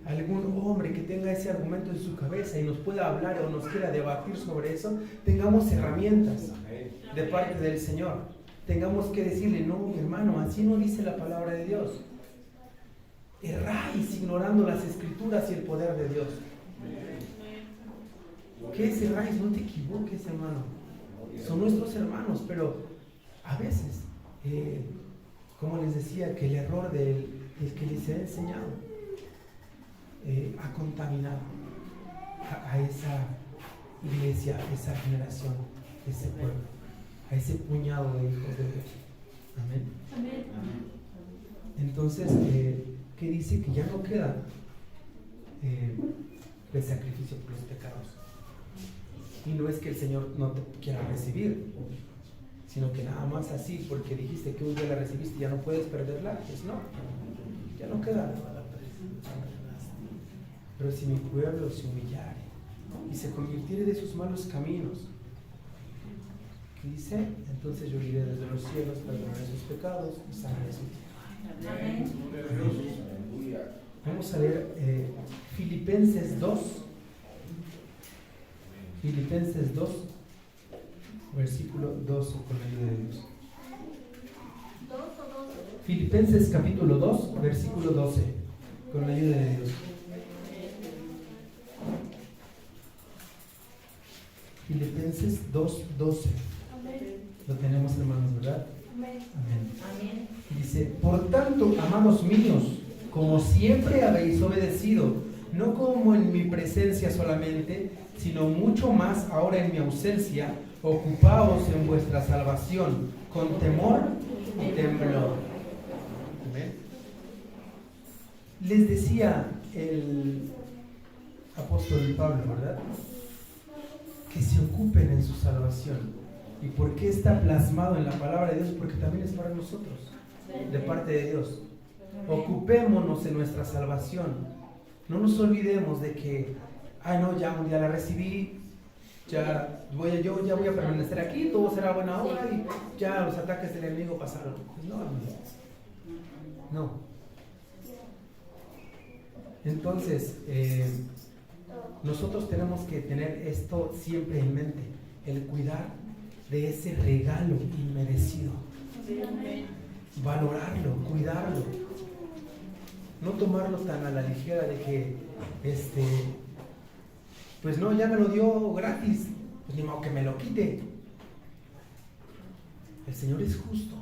algún hombre que tenga ese argumento en su cabeza y nos pueda hablar o nos quiera debatir sobre eso, tengamos herramientas de parte del Señor. Tengamos que decirle: no, mi hermano, así no dice la palabra de Dios. Erráis ignorando las Escrituras y el poder de Dios. ¿Qué es erráis? No te equivoques, hermano. Son nuestros hermanos, pero a veces, como les decía, que el error del que les ha enseñado ha contaminado a esa iglesia, a esa generación, a ese pueblo, a ese puñado de hijos de Dios. Amén. Entonces, ¿qué dice? Que ya no queda de sacrificio por los pecados. Y no es que el Señor no te quiera recibir, sino que nada más así, porque dijiste que un día la recibiste, ya no puedes perderla. Pues no, ya no queda. Pero si mi pueblo se humillare y se convirtiere de sus malos caminos, ¿qué dice? Entonces yo iré desde los cielos, perdonaré sus pecados y sanaré su tierra. Amén. Vamos a leer Filipenses 2. Filipenses 2, versículo 12, con la ayuda de Dios. Filipenses capítulo 2, versículo 12, con la ayuda de Dios. Filipenses 2, 12. Lo tenemos, hermanos, ¿verdad? Amén. Dice: por tanto, amados míos, como siempre habéis obedecido, no como en mi presencia solamente, sino mucho más ahora en mi ausencia, ocupaos en vuestra salvación con temor y temblor. ¿Amén? Les decía el apóstol Pablo, ¿verdad?, que se ocupen en su salvación. ¿Y por qué está plasmado en la palabra de Dios? Porque también es para nosotros, de parte de Dios. Ocupémonos en nuestra salvación. No nos olvidemos de que, no, ya un día la recibí, yo ya voy a permanecer aquí, todo será buena hora y ya los ataques del enemigo pasaron. No. Entonces, nosotros tenemos que tener esto siempre en mente, el cuidar de ese regalo inmerecido, valorarlo, cuidarlo, no tomarlo tan a la ligera de que pues no, ya me lo dio gratis, pues ni modo que me lo quite. El Señor es justo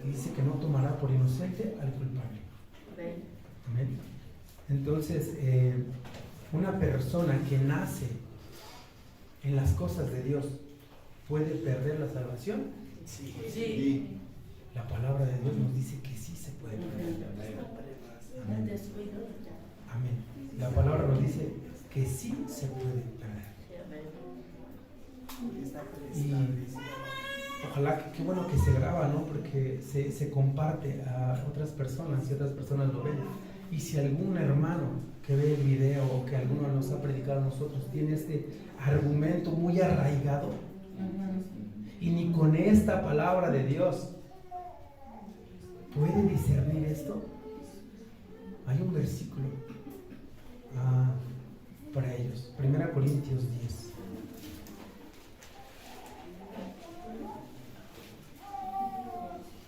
y dice que no tomará por inocente al culpable. Amén. Entonces, una persona que nace en las cosas de Dios, ¿puede perder la salvación? Sí. La palabra de Dios nos dice que sí se puede perder. Amén. Amén. La palabra nos dice que sí se puede perder. Y ojalá, qué bueno que se graba, ¿no? Porque se comparte a otras personas y otras personas lo ven. Y si algún hermano que ve el video o que alguno nos ha predicado a nosotros tiene este argumento muy arraigado y ni con esta palabra de Dios puede discernir esto, hay un versículo para ellos. 1 Corintios 10.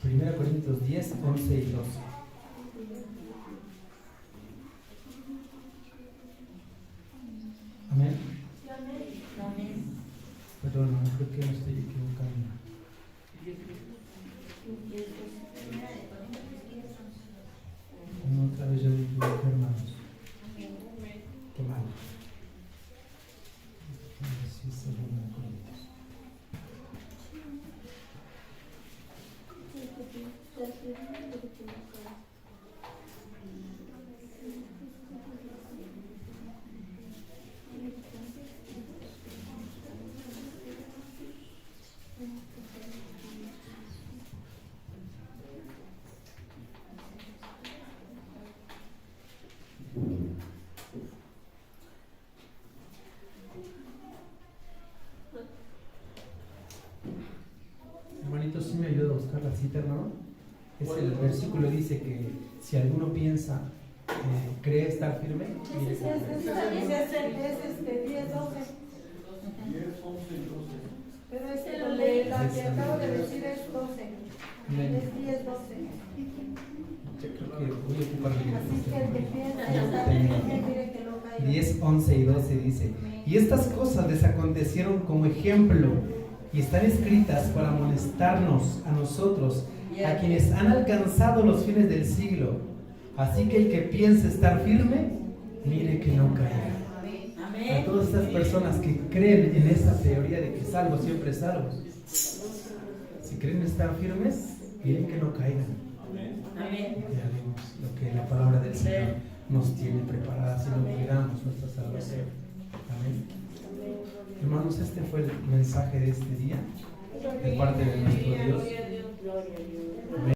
Primera Corintios 10, 11 y 12. Amén. Perdón, creo que me estoy equivocando. No, otra vez yo me equivoqué, hermanos. Qué mal. Sí, Segunda Corintios. dice que si alguno piensa, cree estar firme, mire que no caerá. Es 10, 12. 10, 11 y 12. Pero la que acabo de decir es 12. Amén. Es 10, 12. Yo creo que voy a ocupar bien. Así que el que piensa estar firme, mire que no caiga. 10, 11 y 12 dice: y estas cosas les acontecieron como ejemplo y están escritas para amonestarnos a nosotros, a quienes han alcanzado los fines del siglo. Así que el que piense estar firme, mire que no caiga. A todas estas personas que creen en esta teoría de que salvos siempre salvos, si creen estar firmes, miren que no caigan. Ya vimos lo que la palabra del Señor nos tiene preparada si no cuidamos nuestra salvación. Amén. Hermanos, este fue el mensaje de este día de parte de nuestro Dios. Gloria a Dios. Amén.